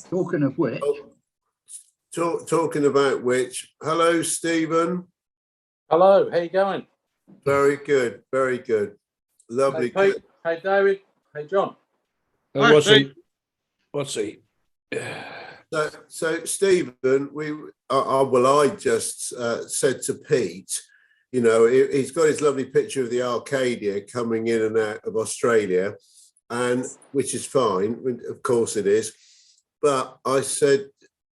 Talking of which, talking about which, hello Stephen. Hello, how you going? Very good, very good. Lovely. Hey Pete, hey David, hey John. What's he? So Stephen, I just said to Pete, you know, he's got his lovely picture of the Arcadia coming in and out of Australia, and which is fine, of course it is. But I said,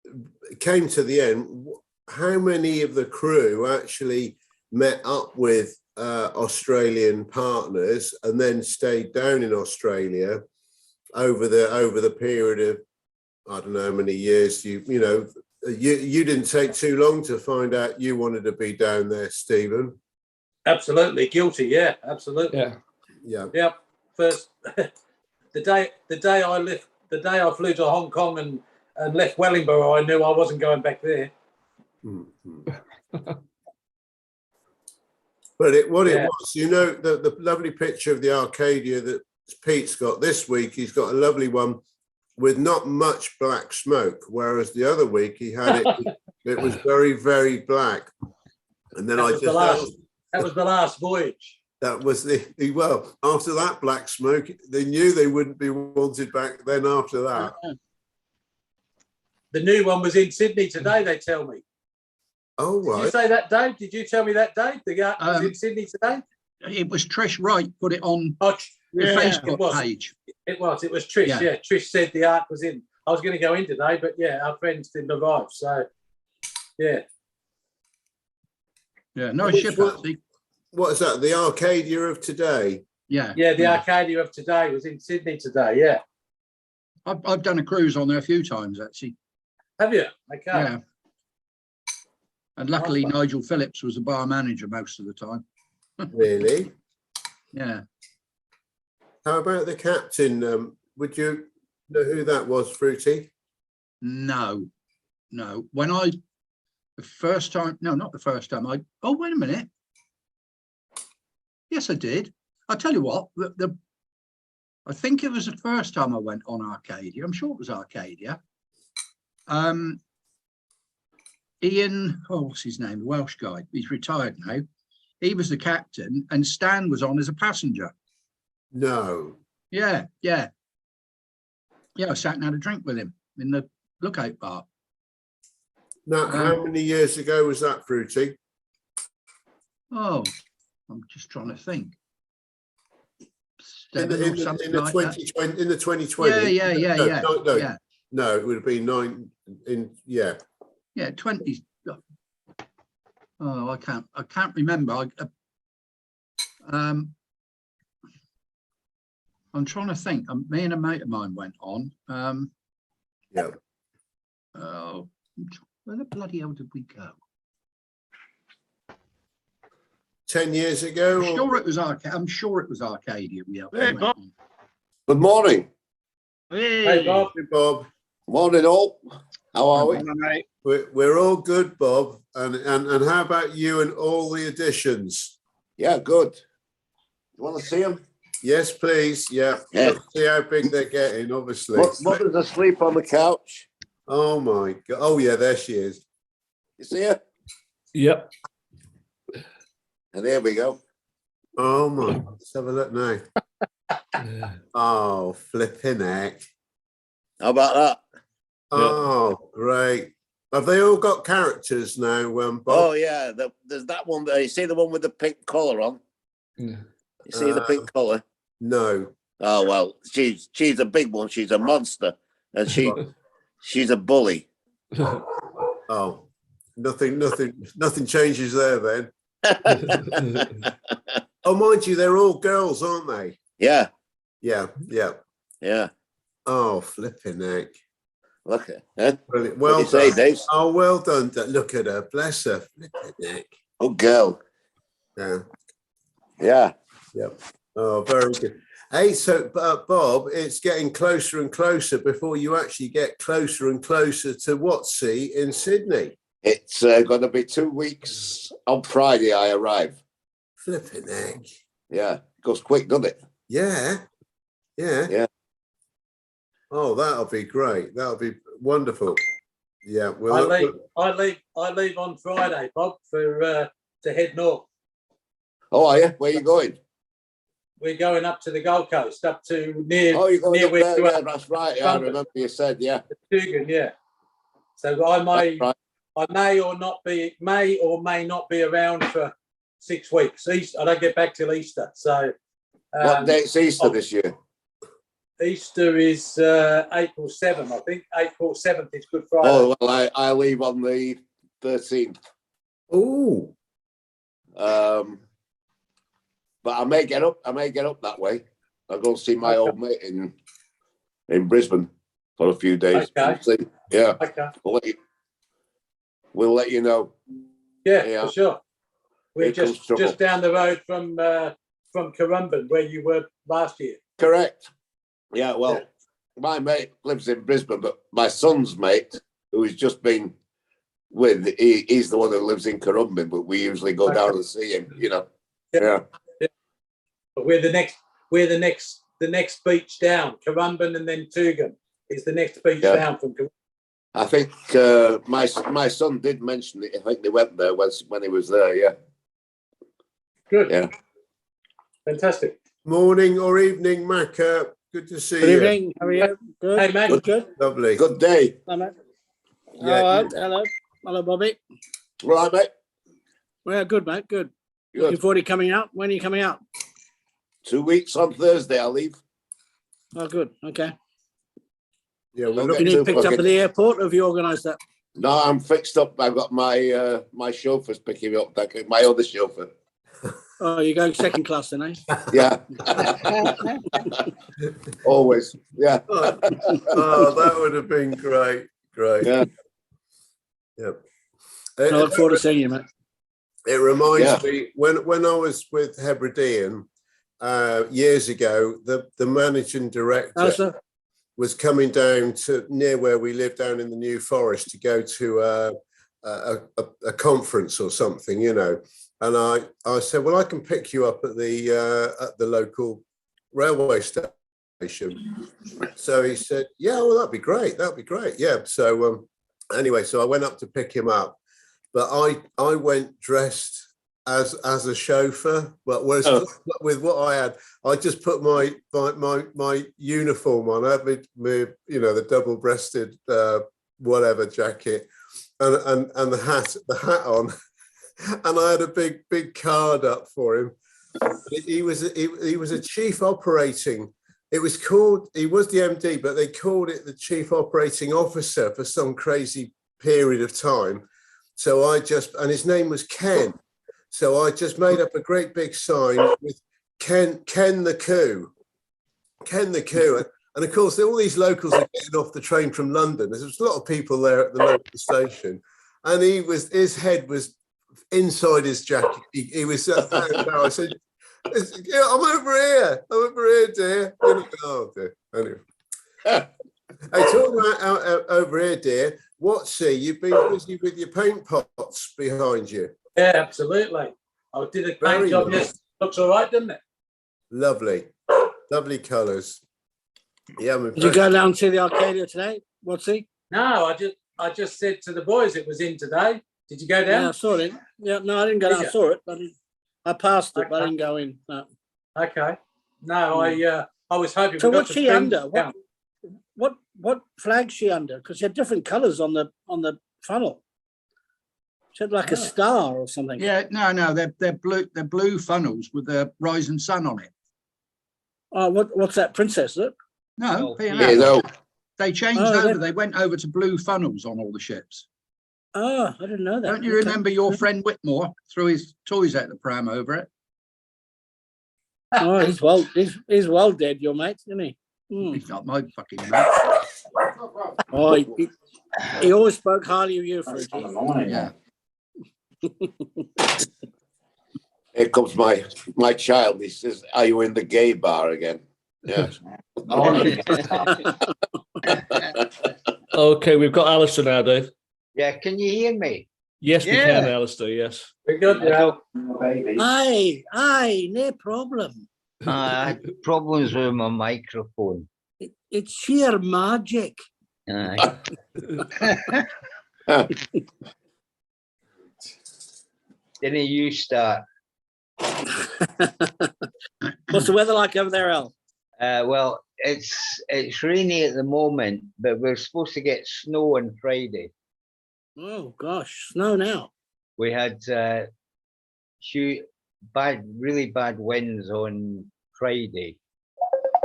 it came to the end, how many of the crew actually met up with Australian partners and then stayed down in Australia over the period of, I don't know how many years. You didn't take too long to find out you wanted to be down there, Stephen. Absolutely guilty, yeah, absolutely. Yeah. First, the day I flew to Hong Kong and left Wellingborough, I knew I wasn't going back there. Mm-hmm. But it was, you know, the lovely picture of the Arcadia that Pete's got this week, he's got a lovely one with not much black smoke, whereas the other week he had it was very, very black. And then that was the last voyage. That was well, after that black smoke, they knew they wouldn't be wanted back then after that. The new one was in Sydney today, they tell me. Oh, right. Did you say that, Dave? Did you tell me that, Dave? The yacht was in Sydney today? it was Trish Wright put it on the Facebook page. It was Trish, yeah. Trish said the ark was in. I was going to go in today, but yeah, our friends didn't arrive, so yeah. Yeah, no ship. What is that? The Arcadia of today? Yeah. Yeah, the Arcadia of today was in Sydney today, yeah. I've done a cruise on there a few times, actually. Have you? Okay. Yeah. And luckily, Nigel Phillips was the bar manager most of the time. Really? Yeah. How about the captain? Would you know who that was, Fruity? No. When the first time, no, not the first time. Oh, wait a minute. Yes, I did. I'll tell you what, I think it was the first time I went on Arcadia. I'm sure it was Arcadia. Ian, what's his name? The Welsh guy. He's retired now. He was the captain and Stan was on as a passenger. No. Yeah. I sat and had a drink with him in the lookout bar. Now, how many years ago was that, Fruity? Oh, I'm just trying to think. In the 2020. Yeah. No, it would have been 9 in. Yeah, 20. Oh, I can't remember. I'm trying to think. Me and a mate of mine went on. Yeah. Oh, where the bloody hell did we go? 10 years ago. I'm sure it was Arcadia. Hey, Bob. Good morning. Hey, Bob. Hey, Bob. Morning, all. How are we? We're all good, Bob. And how about you and all the additions? Yeah, good. You want to see them? Yes, please. Yeah. Let's see how big they're getting, obviously. Mother's asleep on the couch. Oh, my God. Oh, yeah, there she is. You see her? Yep. And there we go. Oh, my. Let's have a look now. Oh, flipping heck. How about that? Oh, great. Have they all got characters now, Bob? Oh, yeah. There's that one there. You see the one with the pink collar on? Yeah. You see the pink collar? No. Oh, well, she's a big one. She's a monster. And she's a bully. Oh, nothing changes there then. Oh, mind you, they're all girls, aren't they? Yeah. Yeah. Oh, flipping heck. Look at her. Brilliant. Well what do you done. say, Dave? Oh, well done. Look at her. Bless her. Flipping heck. Good girl. Yeah. Yep. Oh, very good. Hey, so Bob, it's getting closer and closer before you actually get closer and closer to Watsea in Sydney. It's going to be 2 weeks on Friday. I arrive. Flipping heck. Yeah, goes quick, doesn't it? Yeah. Yeah. Oh, that'll be great. That'll be wonderful. Yeah. I leave on Friday, Bob, for to head north. Oh, are you? Where are you going? We're going up to the Gold Coast, up to near. Oh, you're going near up where there. you Yeah, are. that's right. Yeah, I remember you said, yeah. Tugun, yeah. So I may or may not be around for 6 weeks. I don't get back till Easter. So what date's Easter this year? Easter is April 7th, I think. April 7th is Good Friday. Oh, well, I leave on the 13th. Oh. But I may get up that way. I'll go see my old mate in Brisbane for a few days. Okay. Yeah. Okay. We'll let you know. Yeah, for sure. We're just down the road from Currumbin, where you were last year. Correct. Yeah, well, my mate lives in Brisbane, but my son's mate, who he's just been with, he's the one who lives in Currumbin, but we usually go down and see him, you know. Yeah. But we're the next beach down. Currumbin and then Tugun is the next beach down from Currumbin. I think my son did mention it. I think they went there when he was there, yeah. Good. Yeah. Fantastic. Morning or evening, Mac. Good to see you. Good evening. How are you? Good. Hey, Mac. Good. Lovely. Good day. Hello, Mac. Yeah. All right. Hello. Hello, Bobby. Right, mate. Well, good, mate. Good. Good. Looking forward to coming out. When are you coming out? 2 weeks on Thursday, I'll leave. Oh, good. Okay. Yeah, we're Okay. You looking. need picked up at the airport, or have you organised that? No, I'm fixed up. I've got my my chauffeur's picking me up. My other chauffeur. Oh, you're going second class then, eh? Yeah. Always. Yeah. Oh, that would have been great. Great. Yeah. Yep. I look forward to seeing you, mate. It reminds me when I was with Hebridean years ago, the managing director was coming down to near where we live down in the New Forest to go to a conference or something, you know. And I said, well, I can pick you up at the local railway station. So he said, yeah, well, that'd be great. That'd be great. Yeah. So anyway, so I went up to pick him up, but I went dressed as a chauffeur, but with what I had, I just put my uniform on. I had my the double-breasted whatever jacket and the hat on. And I had a big card up for him. He was a chief operating. It was called. He was the MD, but they called it the chief operating officer for some crazy period of time. So and his name was Ken. So I just made up a great big sign with Ken the Coup. And of course, all these locals are getting off the train from London. There's a lot of people there at the local station, and his head was inside his jacket. He was. I said, "Yeah, I'm over here, dear." Oh dear. Anyway, hey, talking about over here, dear. You've been busy with your paint pots behind you. Yeah, absolutely. I did a paint job. Yes, looks all right, doesn't it? Lovely colours. Yeah, Did you go down to the Arcadia today? What's he? No, I just said to the boys it was in today. Did you go down? Yeah, I saw it. Yeah, no, I didn't go down. I saw it, but I passed it, but I didn't go in. No. Okay. No, I was hoping. So what's she under? What flag's she under? Because she had different colours on the funnel. She had like a star or something. Yeah, no, they're blue. They're blue funnels with the rising sun on it. Oh, what's that, Princess? Is it? No, no. They changed over. They went over to blue funnels on all the ships. Oh, I didn't know that. Don't you remember your friend Whitmore threw his toys out the pram over it? Oh, he's well dead, your mate, isn't he? He's not my fucking mate. Oh, he always spoke highly of you, Fruity. Yeah. Here comes my child. He says, "Are you in the gay bar again?" Yeah. Okay, we've got Alison now, Dave. Yeah, can you hear me? Yes, we Yeah. can, Alistair. Yes. We're good, yeah. Aye, no problem. I had problems with my microphone. It's sheer magic. Aye. Didn't you start? What's the weather like over there, Al? Well, it's rainy at the moment, but we're supposed to get snow on Friday. Oh gosh, snow now. We had really bad winds on Friday,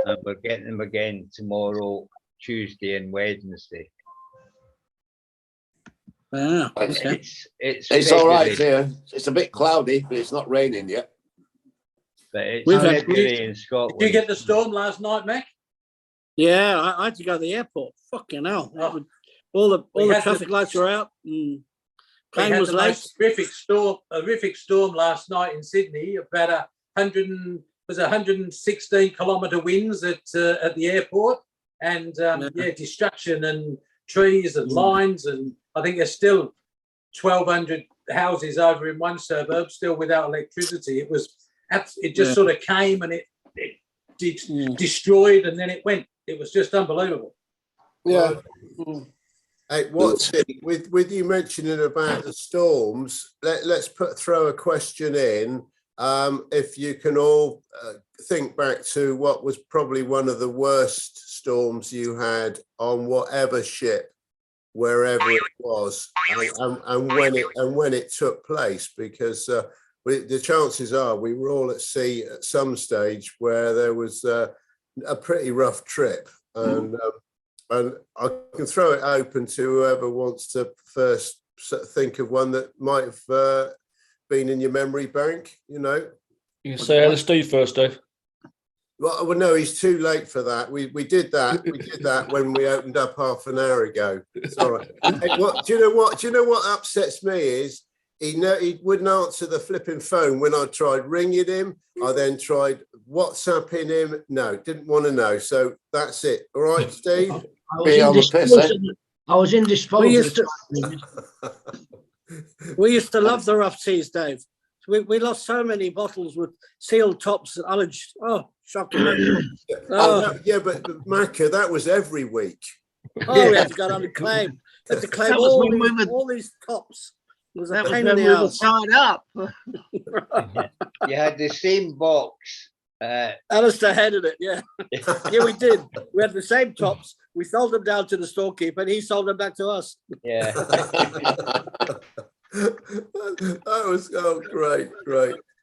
and we're getting them again tomorrow, Tuesday, and Wednesday. Yeah, okay. It's all right February, here. It's a bit cloudy, but it's not raining yet. but it's We've had- February in Scotland. Did you get the storm last night, Mac? Yeah, I had to go to the airport. Fucking hell. Oh. All the We had traffic lights were out. And We plane had was the late. most horrific storm last night in Sydney. About 116-kilometre winds at the airport, and destruction and trees and lines, and I think there's still 1,200 houses over in one suburb still without electricity. It was it just sort of came and it destroyed, and then it went. It was just unbelievable. Yeah. Hey, what's it with you mentioning about the storms? Let's throw a question in. If you can all think back to what was probably one of the worst storms you had on whatever ship, wherever it was, and when it took place, because the chances are we were all at sea at some stage where there was a pretty rough trip, and I can throw it open to whoever wants to first think of one that might have been in your memory bank. You know, You can say Steve first, Dave. Well, no, he's too late for that. We did that. We did that when we opened up half an hour ago. It's all right. Hey, do you know what? Do you know what upsets me is he wouldn't answer the flipping phone when I tried ringing him. I then tried WhatsApping him. No, didn't want to know. So that's it. All right, Steve. I was indisposed. We used to love the rough seas, Dave. We lost so many bottles with sealed tops. Oh, shocking. Yeah, but Macca, that was every week. Oh, we had to go down and claim. We had to claim all these tops. It was a pain in the ass. Tied up. You had the same box. Alistair headed it, yeah. Yeah, we did. We had the same tops. We sold them down to the storekeeper and he sold them back to us. Yeah. That was great.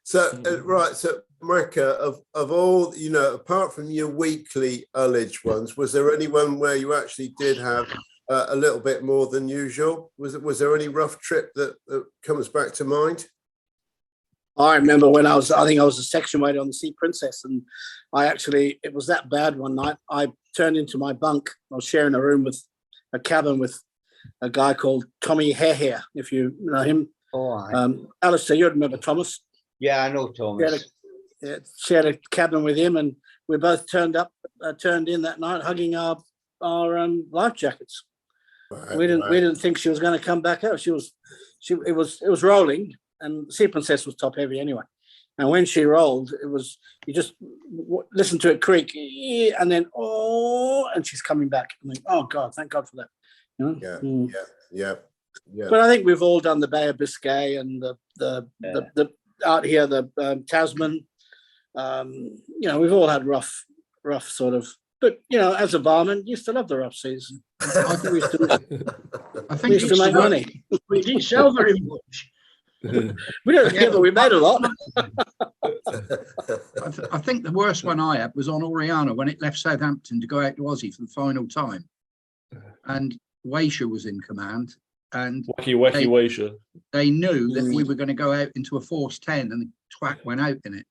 So right, so Macca, of all, you know, apart from your weekly ullage ones, was there anyone where you actually did have a little bit more than usual? Was there any rough trip that comes back to mind? I remember when I think I was a section waiter on the Sea Princess, and it was that bad one night. I turned into my bunk. I was sharing a room with a cabin with a guy called Tommy Hair, if you know him. Oh, Alistair, you remember Thomas? yeah, I know Thomas. Shared a cabin with him, and we both turned in that night hugging our life jackets. Right, we didn't think she was going to come back out. It was rolling, and Sea Princess was top heavy anyway. And when she rolled, you just listen to it creak, and then and she's coming back. I'm like, oh God, thank God for that. You know? Yeah. But I think we've all done the Bay of Biscay and the out here, the Tasman. You know, we've all had rough sort of. But you know, as a barman, you still love the rough seas. I think we used to make money. We didn't sell very much. We don't. Yeah, but we made a lot. I think the worst one I had was on Oriana when it left Southampton to go out to Aussie for the final time, and Waisha was in command, and Wacky Waisha. They knew that we were going to go out into a force 10, and the twat went out in it.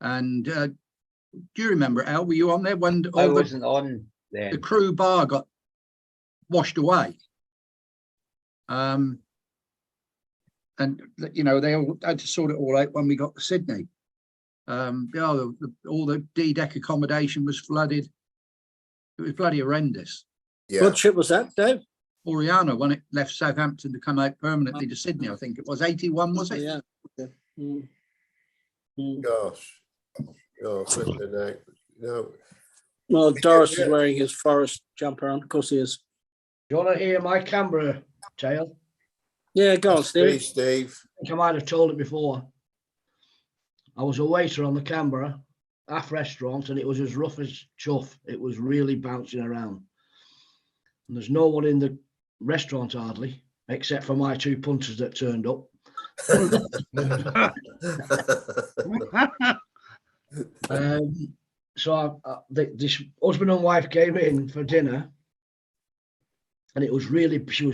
And do you remember, Al? Were you on there when I wasn't on then. The crew bar got washed away? And you know, they all had to sort it all out when we got to Sydney. All the D-deck accommodation was flooded. It was bloody horrendous. Yeah. What ship was that, Dave? Oriana when it left Southampton to come out permanently to Sydney. I think it was 81, was it? Yeah. Gosh. Oh, flipping heck. No. Well, Doris is wearing his forest jumper on. Of course he is. Do you want to hear my Canberra tale? Yeah, go on, Steve. Steve. I think I might have told it before. I was a waiter on the Canberra half restaurant, and it was as rough as chuff. It was really bouncing around. And there's no one in the restaurant hardly, except for my two punters that turned up. So this husband and wife came in for dinner, and she was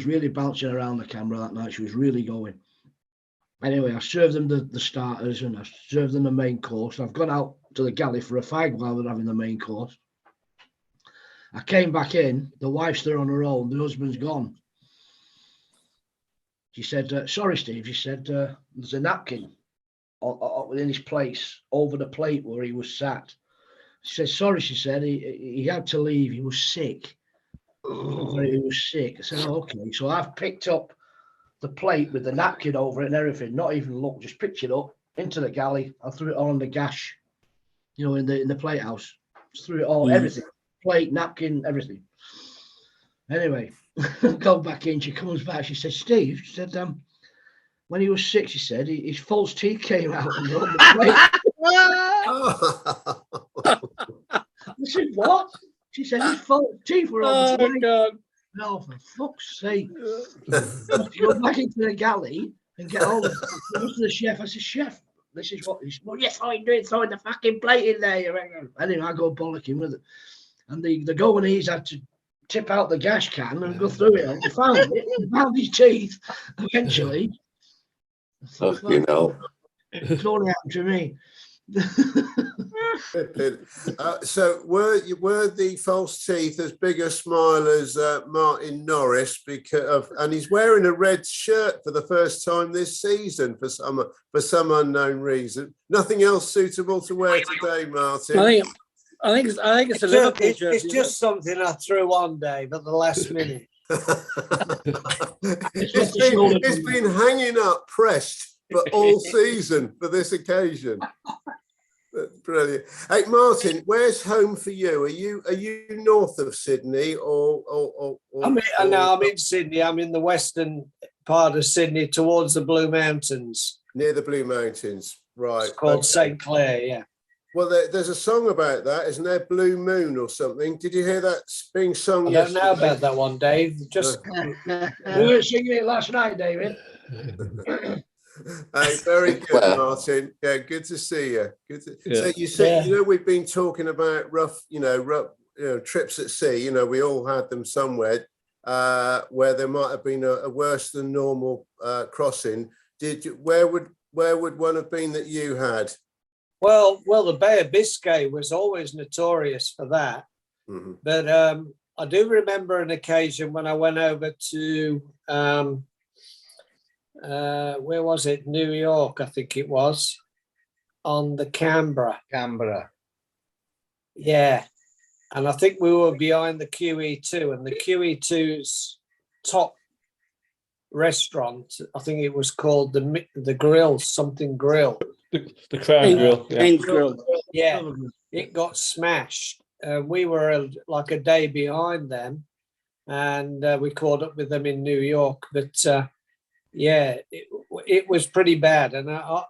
really bouncing around the Canberra that night. She was really going. Anyway, I served them the starters and I served them the main course. I've gone out to the galley for a fag while they're having the main course. I came back in, the wife's there on her own, the husband's gone. She said, sorry, Steve, she said, there's a napkin in his place, over the plate where he was sat. She said, sorry, she said, he had to leave, he was sick. He was sick. I said, oh, okay. So I've picked up the plate with the napkin over it and everything, not even look, just picked it up into the galley. I threw it on the gash, in the plate house. Just threw it all, everything. Plate, napkin, everything. Anyway, go back in. She comes back. She said, Steve, she said, when he was sick, she said, his false teeth came out and on the plate. I said, what? She said, his false teeth were on the plate. God. No, for fuck's sake. Go back into the galley and get all the chef. I said, chef, this is what he's, well, yes, I'm doing, throwing the fucking plate in there. Anyway, I go bollocking with it. And the Goanese had to tip out the gash can and go through it. They found it. They found his teeth eventually. You know. It's all happened to me. So were the false teeth as big a smile as Martin Norris, and he's wearing a red shirt for the first time this season for some unknown reason. Nothing else suitable to wear today, Martin. I think it's a Liverpool jersey. It's just something I threw on, Dave, at the last minute. It's been hanging up pressed for all season for this occasion. Brilliant. Hey, Martin, where's home for you? Are you north of Sydney or I'm in Sydney. I'm in the western part of Sydney towards the Blue Mountains. Near the Blue Mountains, right. It's called St. Clair, yeah. Well, there's a song about that, isn't there? Blue Moon or something. Did you hear that being sung yesterday? I don't know about that one, Dave. Just we were singing it last night, David. Hey, very good, Martin. Yeah, good to see you. So you see, we've been talking about rough trips at sea. We all had them somewhere where there might have been a worse than normal crossing. Where would one have been that you had? Well, the Bay of Biscay was always notorious for that. Mm-hmm. But I do remember an occasion when I went over to where was it? New York, I think it was, on the Canberra. Yeah. And I think we were behind the QE2, and the QE2's top restaurant, I think it was called the Grill, something Grill. The Crown Grill. Yeah. Grill. Yeah, it got smashed. We were like a day behind them, and we caught up with them in New York. But it was pretty bad. And I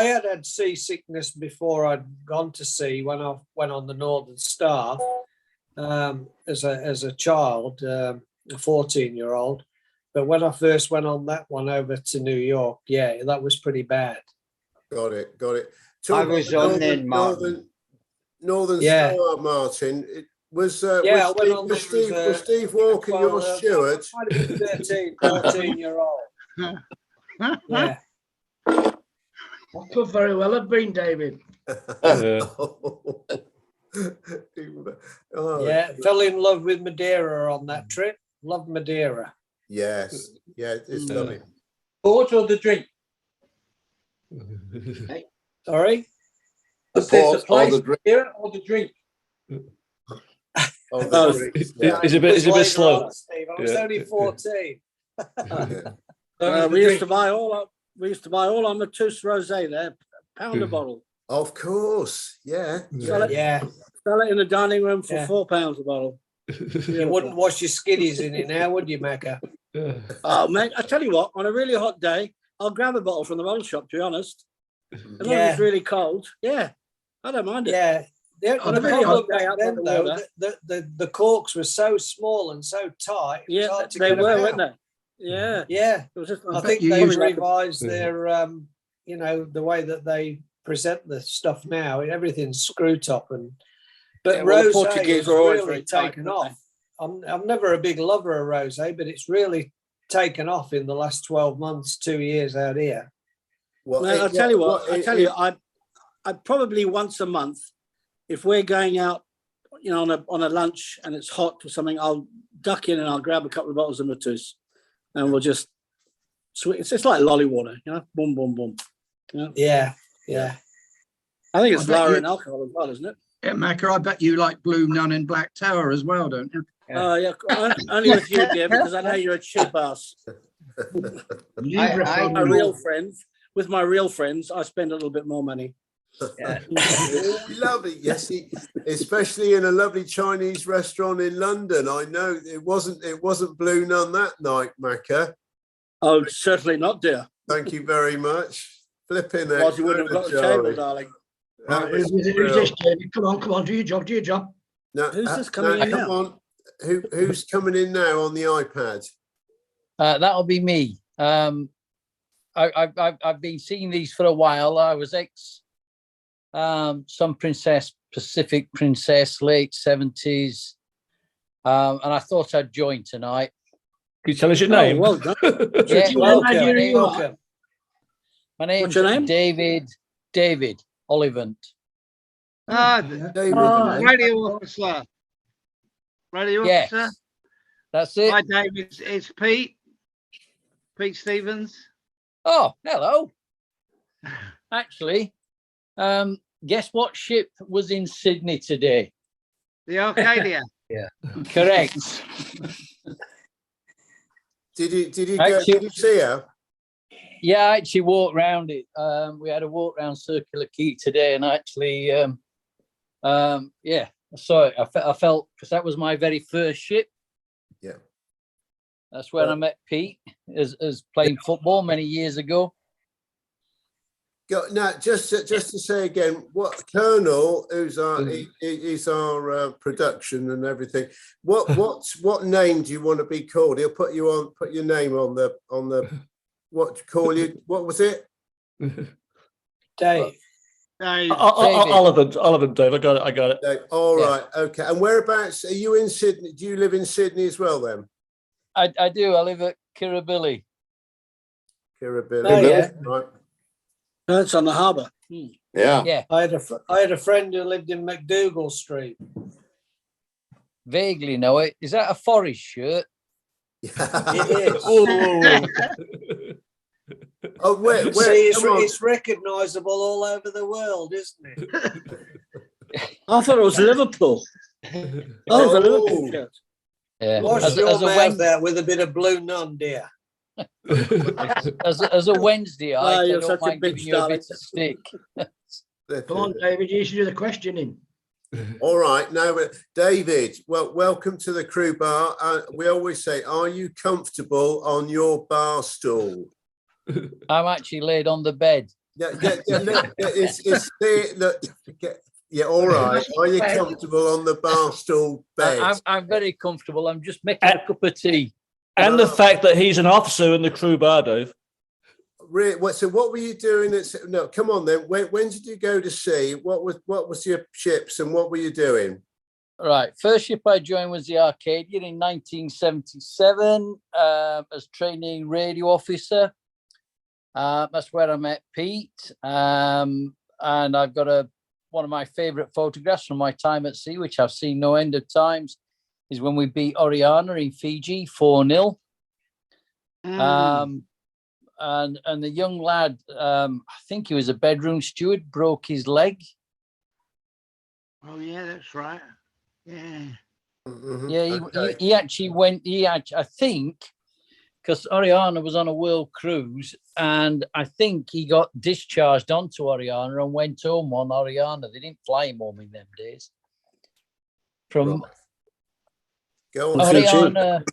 had seasickness before I'd gone to sea when I went on the Northern Star as a child, a 14-year-old. But when I first went on that one over to New York, that was pretty bad. Got it. I was on then, Martin. Northern Star, Martin. Was Steve Walker your steward? 13, 14-year-old. Yeah. I could very well have been, David. Fell in love with Madeira on that trip. Loved Madeira. Yes, it's lovely. Port or the drink? Hey. Sorry? The port or the drink? Or the drink? Oh, He's a bit slow. Steve. I was only 14. we used to buy all our Matus rosé there, pound a bottle. Of course, yeah. Sell it in the dining room for £4 a bottle. You wouldn't wash your skiddies in it now, would you, Mecca? Oh, mate, I tell you what, on a really hot day, I'll grab a bottle from the bottle shop, to be honest. As long as it's really cold, I don't mind it. Yeah. On a The really hot problem day back out by then, the though, water. the corks were so small and so tight. Yeah, they were, weren't they? Yeah. Yeah. It was just, I think they've revised their, the way that they present the stuff now. Everything's screw top but the rosé Portuguese has were always really very tight, taken weren't off. I'm never a big lover of rosé, but it's really taken off in the last 12 months, 2 years out here. Well, I tell you, I probably once a month, if we're going out, on a lunch and it's hot or something, I'll duck in and I'll grab a couple of bottles of Matus, and we'll just it's just like lolly water, boom, boom, boom. Yeah. I think it's lower in alcohol as well, isn't it? Yeah, Macca, I bet you like Blue Nun in Black Tower as well, don't you? Yeah, only with you, dear, because I know you're a cheap ass. My real friends, with my real friends, I spend a little bit more money. Lovely, yes, especially in a lovely Chinese restaurant in London. I know it wasn't Blue Nun that night, Macca. Oh, certainly not, dear. Thank you very much. Flipping it. Otherwise you wouldn't have got the table, darling. Who's this, David? Come on, do your job. No, who's this coming in now? On. Who's coming in now on the iPad? That'll be me. I've been seeing these for a while. I was some princess, Pacific princess, late 70s. And I thought I'd join tonight. Can you tell us your name? Well done. Welcome. My name's What's your name? David Olivant. Radio officer. Radio yes, officer. That's it. Hi, David. It's Pete Stevens. Oh, hello. Actually, guess what ship was in Sydney today? The Arcadia. Yeah, correct. Did you see her? Yeah, I actually walked around it. We had a walk around Circular Quay today, and actually, I saw it. I felt, because that was my very first ship. Yeah. That's when I met Pete as playing football many years ago. Now, just to say again, what Colonel, who's our production and everything, what name do you want to be called? He'll put your name on the what to call you? What was it? Dave. Olivant, Dave. I got it. Dave. All right, okay. And whereabouts are you in Sydney? Do you live in Sydney as well then? I do. I live at Kirribilli. Right. That's on the harbour. Yeah. I had a friend who lived in McDougall Street. Vaguely know it. Is that a Forest shirt? It is. Oh, where, see, it's recognisable all over the world, isn't it? I thought it was Liverpool. Oh, the Liverpool shirt. Yeah. Wash your mouth there with a bit of Blue Nun, dear. as a Wednesday, I you're don't such a mind big giving you a bit of stick. Come on, David, you should do the questioning. All right, now, David, welcome to the Crew Bar. We always say, are you comfortable on your bar stool? I'm actually laid on the bed. Yeah, look, it's there. Look, yeah, all right. Are you comfortable on the bar stool bed? I'm very comfortable. I'm just making a cup of tea. And the fact that he's an officer in the Crew Bar, Dave. So what were you doing? No, come on then. When did you go to sea? What was your ships and what were you doing? Right. First ship I joined was the Arcadia in 1977 as trainee radio officer. That's where I met Pete. And I've got one of my favourite photographs from my time at sea, which I've seen no end of times, is when we beat Oriana in Fiji 4-0. And the young lad, I think he was a bedroom steward, broke his leg. Oh yeah, that's right. Yeah. Yeah, Okay. he actually went. I think, because Oriana was on a world cruise, and I think he got discharged onto Oriana and went home on Oriana. They didn't fly him home in them days. From Go on.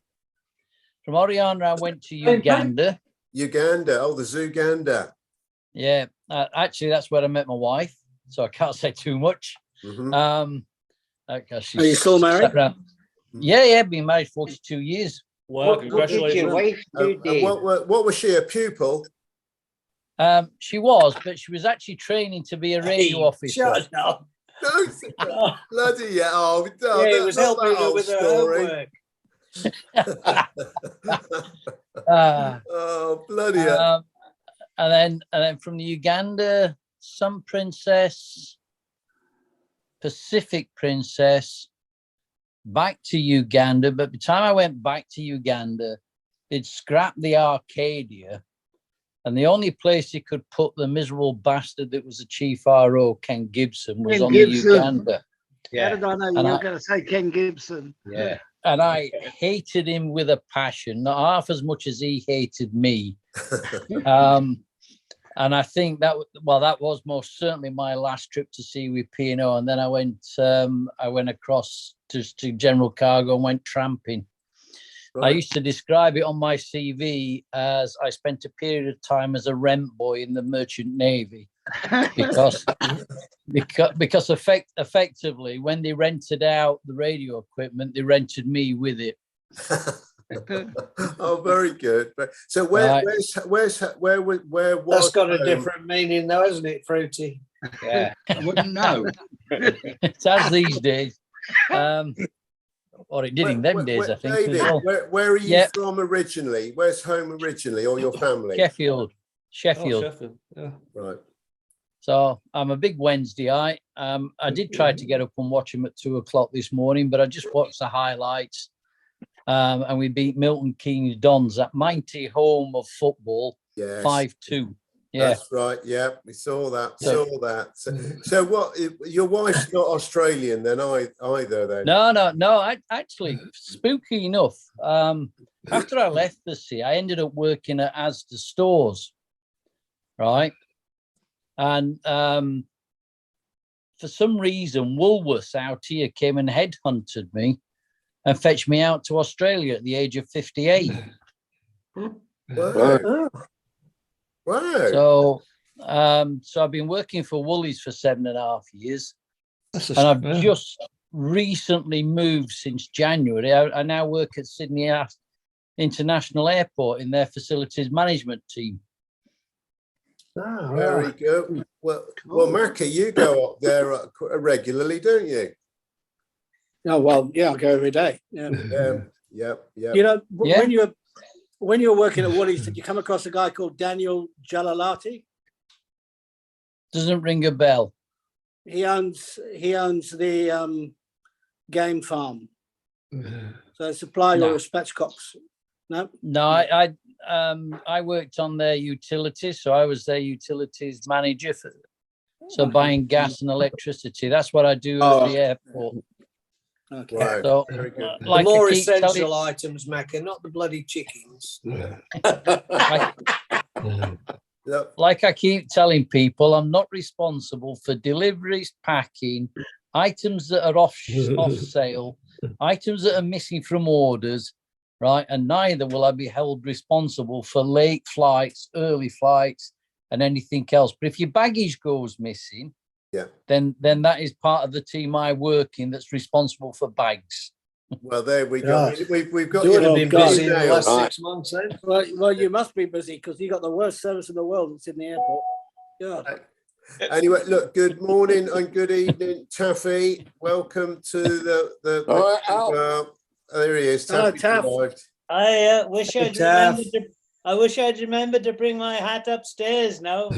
Oriana, I went to Uganda. Uganda. Oh, the Zuganda. Yeah, actually, that's where I met my wife. So I can't say too much. Mhm. Are you still married? Yeah, been married 42 years. Wow, What did your congratulations. wife do, Dave? What was she, a pupil? She was, but she was actually training to be a radio officer. Shut up. No, bloody yeah. Oh, no, Yeah, he that- was not helping that her old with her story. homework. Oh, bloody hell. And then from the Uganda, some princess, Pacific princess, back to Uganda. But by the time I went back to Uganda, they'd scrapped the Arcadia. And the only place he could put the miserable bastard that was the chief RO, Ken Gibson, was Ken on Gibson. the Uganda. How did I know you were going to say Ken Gibson? Yeah. And I hated him with a passion, not half as much as he hated me. And I think that was most certainly my last trip to sea with P&O. And then I went across to General Cargo and went tramping. Right. I used to describe it on my CV as I spent a period of time as a rent boy in the Merchant Navy, because effectively when they rented out the radio equipment, they rented me with it. Oh, very good. So where was That's got a different meaning though, hasn't it, Fruity? Yeah, I wouldn't know. It's as these days. Or it did in them days, I think. David, well. where are you from originally? Where's home originally, or your family? Sheffield. Oh, Sheffield. Yeah. Right. So I'm a big Wednesday. I did try to get up and watch him at 2:00 this morning, but I just watched the highlights. And we beat Milton Keynes Dons, that mighty home of football, 5-2. Yeah, that's right. Yeah, we saw that. So what? Your wife's not Australian then either? Then no. Actually, spooky enough. After I left the sea, I ended up working at Asda stores, right? And for some reason, Woolworths out here came and headhunted me and fetched me out to Australia at the age of 58. Wow. Wow. So I've been working for Woolies for 7.5 years. And I've just recently moved since January. I now work at Sydney International Airport in their facilities management team. Oh, very good. Well, Mackie, you go up there regularly, don't you? Oh, well, yeah, I go every day. Yeah. Yep. You know, when you were working at Woolies, did you come across a guy called Daniel Jalalati? Doesn't ring a bell. He owns the game farm. So supply your spatchcocks. No, I worked on their utilities, so I was their utilities manager so buying gas and electricity. That's what I do at the airport. Okay. Right. So, the more essential items, Macca, not the bloody chickens. Like I keep telling people, I'm not responsible for deliveries, packing, items that are off sale, items that are missing from orders, right? And neither will I be held responsible for late flights, early flights, and anything else. But if your baggage goes missing, then that is part of the team I work in that's responsible for bags. Well, there we go. We've got you. Been busy in the last 6 months, then. Well, you must be busy because you got the worst service in the world at Sydney Airport. God. Anyway, look. Good morning and good evening, Taffy. Welcome to the. There he is. Taffy. I wish I'd remembered to bring my hat upstairs now.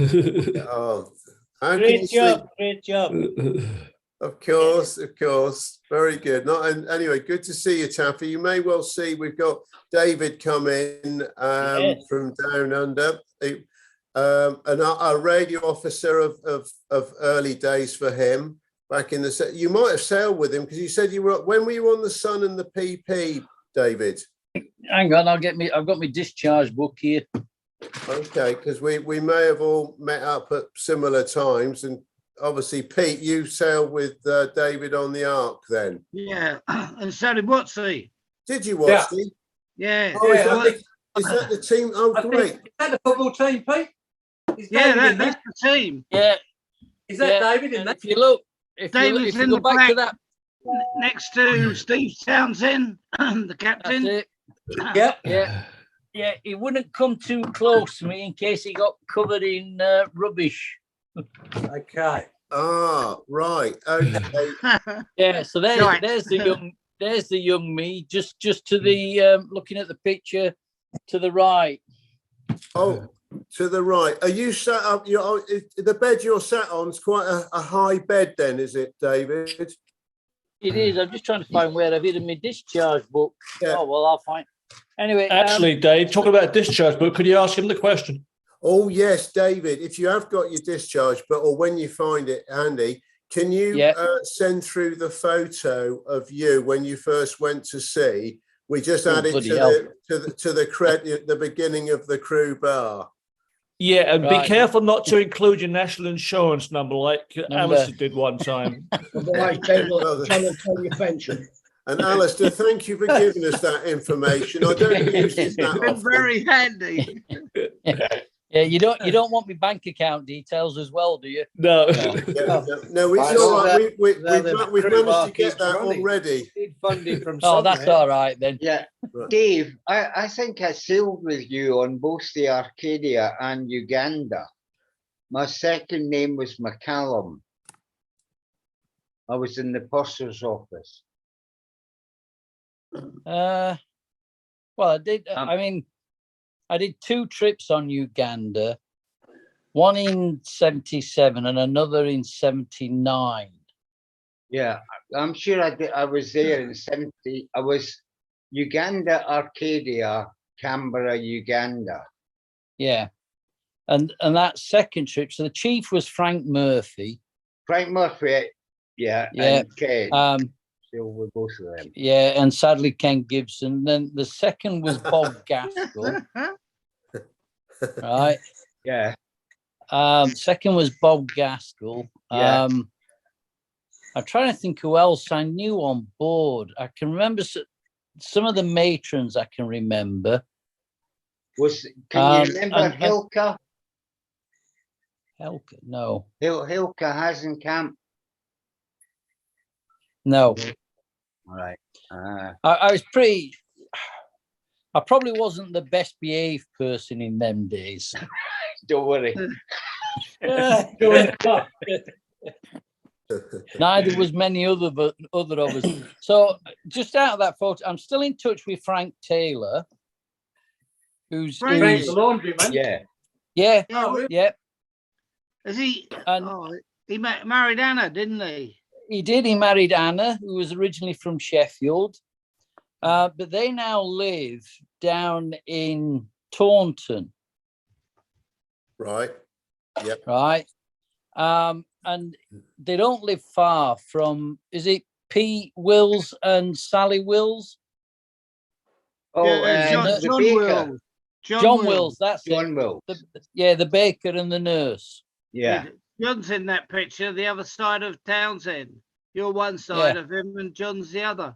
Great job. Of course. Very good. Anyway, good to see you, Taffy. You may well see we've got David come in from down under, and a radio officer of early days for him. back in the you might have sailed with him because you said you were when were you on the Sun and the PP, David? Hang on, I've got my discharge book here. Okay, because we may have all met up at similar times, and obviously Pete, you sailed with David on the Ark then. Yeah, and so did Watsy. Did you watch it? Yeah. Oh, is that the team? Oh, great. Is that the football team, Pete? Yeah, that's the team. Yeah. Is that David in that? If you look, David's if you in go the back to black that, next to Steve Townsend, the captain. that's it. Yeah, he wouldn't come too close to me in case he got covered in rubbish. Okay. Ah, right. Okay. Yeah, so there's the young me, just to the looking at the picture to the right. Oh, to the right. Are you sat up? The bed you're sat on is quite a high bed, then, is it, David? It is. I'm just trying to find where I've hidden my discharge book. Yeah. Oh well, I'll find. Anyway, actually, Dave, talking about discharge book, could you ask him the question? Oh yes, David. If you have got your discharge, or when you find it handy, can you send through the photo of you when you first went to sea? We just added to the credit the beginning of the crew bar. Yeah, and be careful not to include your national insurance number like Alistair did one time. Tell your pension. And Alistair, thank you for giving us that information. I don't use it that often. Very handy. Yeah, you don't want my bank account details as well, do you? No. No, it's all right. We've managed to get that already. Funding from that's all right then. Yeah, right. Dave, I think I sailed with you on both the Arcadia and Uganda. My second name was McCallum. I was in the purser's office. Well, I did. I did 2 trips on Uganda, one in 77 and another in 79. Yeah, I'm sure I did. I was there in 70. I was Uganda, Arcadia, Canberra, Uganda. Yeah, and that second trip. So the chief was Frank Murphy. Frank Murphy, yeah. And Ken. Still with both of them. Yeah, and sadly Ken Gibson. Then the second was Bob Gaskell. Right. Yeah. Second was Bob Gaskell. Yeah. I'm trying to think who else I knew on board. I can remember some of the matrons. I can remember. Can you remember Hilka? Hilka, no. Hilka Hasenkamp. No. All right. I was pretty. I probably wasn't the best behaved person in them days. Don't worry. Neither was many other of us. So just out of that photo, I'm still in touch with Frank Taylor, who's the laundryman. Yeah. Yeah. Oh, yeah. Is he? He married Anna, didn't he? He did. He married Anna, who was originally from Sheffield, but they now live down in Taunton. Right. Yep. Right. And they don't live far from. Is it Pete Wills and Sally Wills? Oh, John Wills. John Wills. That's John Wills. The baker and the nurse. Yeah. John's in that picture, the other side of Townsend. You're one side of him and John's the other.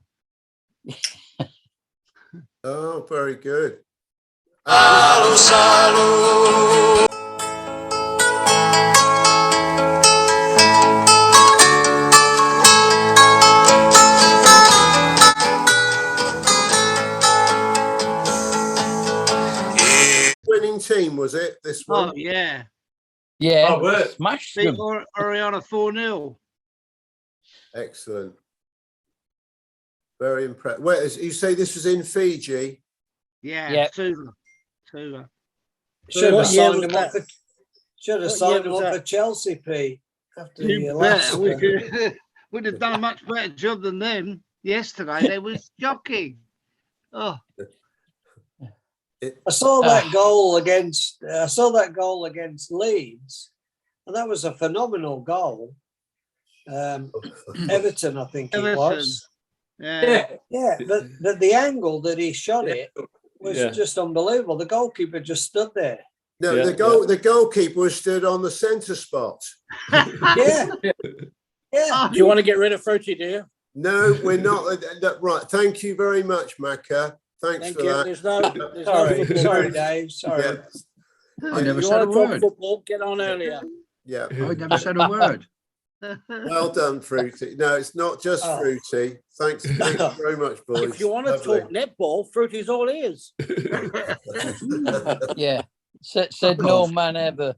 Oh, very good. Winning team, was it, this one? Oh, yeah. Yeah, smashed them. Oriana 4-0. Excellent. Very impressed. Where is you say this was in Fiji? Yeah, Tuva. Should have signed him up for Chelsea, Pete. After the last we'd have done a much better job than them yesterday. They were shocking. Oh. I saw that goal against Leeds, and that was a phenomenal goal. Everton, I think it was. Yeah. Yeah, but the angle that he shot it was just unbelievable. The goalkeeper just stood there. No, the goalkeeper was stood on the centre spot. Yeah. Yeah. Do you want to get rid of Fruity, do you? No, we're not. Right. Thank you very much, Macca. Thanks Thank for you. that. There's no Sorry, Dave. Sorry. Yeah. I never You said a want to talk word. football? Get on earlier. Yeah. I never said a word. Well done, Fruity. No, it's not just Fruity. Thanks very much, boys. If you want to talk netball, Fruity's all ears. Yeah. Said no man ever.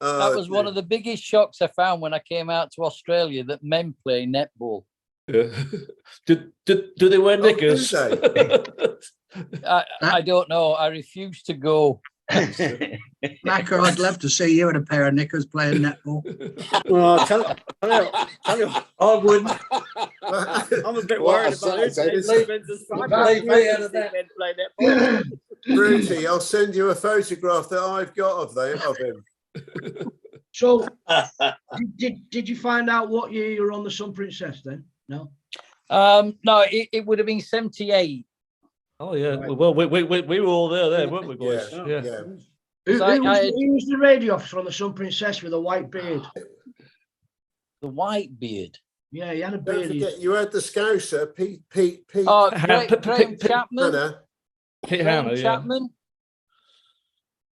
That was one of the biggest shocks I found when I came out to Australia, that men play netball. Yeah. Do they wear knickers? I don't know. I refuse to go. Macca, I'd love to see you in a pair of knickers playing netball. Well, tell you, I wouldn't. I'm a bit worried about it. Fruity, I'll send you a photograph that I've got of him. So, did you find out what year you were on the Sun Princess then? No. No, it would have been 78. Oh yeah. Right. Well, we were all there, weren't we, boys? Yeah. Who was the radio officer on the Sun Princess with a white beard? The white beard. Yeah, he had a Don't beard. forget, you had the Scouser, Pete. Oh, Graham Chapman. Pete Graham Hanna, Chapman.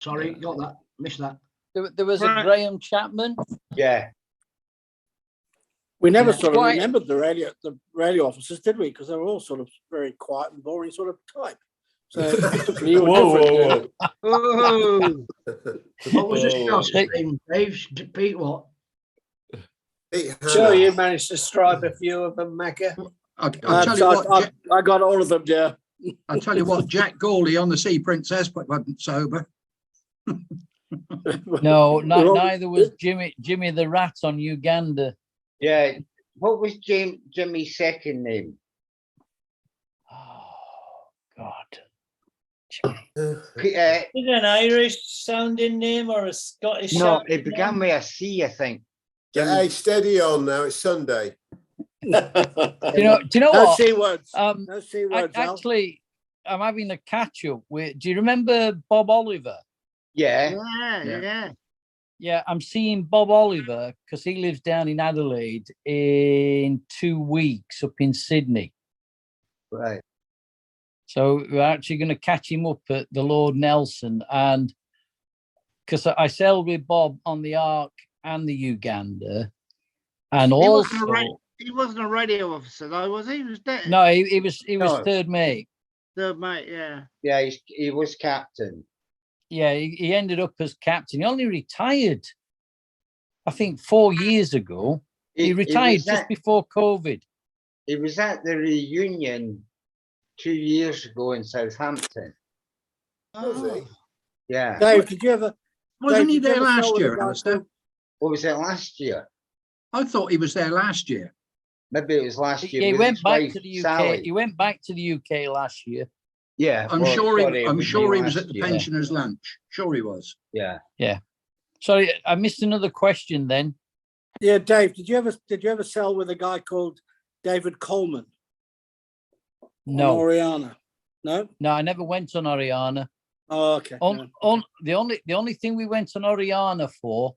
Sorry, got that. Missed that. There was a Graham Chapman. Yeah. We never sort of remembered the radio officers, did we? Because they were all sort of very quiet and boring sort of type. So whoa. What was the shot's name, Dave? Pete what? Sure, you managed to stripe a few of them, Macca. I'll tell you what, I got all of them, yeah. I'll tell you what, Jack Gawley on the Sea Princess, but wasn't sober. No, neither was Jimmy the Rat on Uganda. Yeah. What was Jimmy's second name? Oh, God. Is it an Irish sounding name or a Scottish? No, it began with a C, I think. Hey, steady on now. It's Sunday. Do you know no what? C words. No C words. Actually, I'm having a catch up with. Do you remember Bob Oliver? Yeah. Yeah, I'm seeing Bob Oliver because he lives down in Adelaide in 2 weeks up in Sydney. Right. So we're actually going to catch him up at the Lord Nelson, and because I sailed with Bob on the Ark and the Uganda, and he wasn't a radio officer though, was he? He was dead. No, he was third mate. Third mate, yeah. Yeah, he was captain. Yeah, he ended up as captain. He only retired, I think, 4 years ago. He retired just before COVID. He was at the reunion 2 years ago in Southampton. Was he? Yeah. Dave, did you ever? Wasn't he there last year, Alistair? What was it last year? I thought he was there last year. Maybe it was last year. Yeah, he went back to the UK. Sally. He went back to the UK last year. Yeah, I'm sure he was at the pensioners' lunch. Sure he was. Yeah. Yeah. Sorry, I missed another question then. Yeah, Dave, did you ever sail with a guy called David Coleman? No. On Oriana? No? No, I never went on Oriana. Oh, okay. The only thing we went on Oriana for,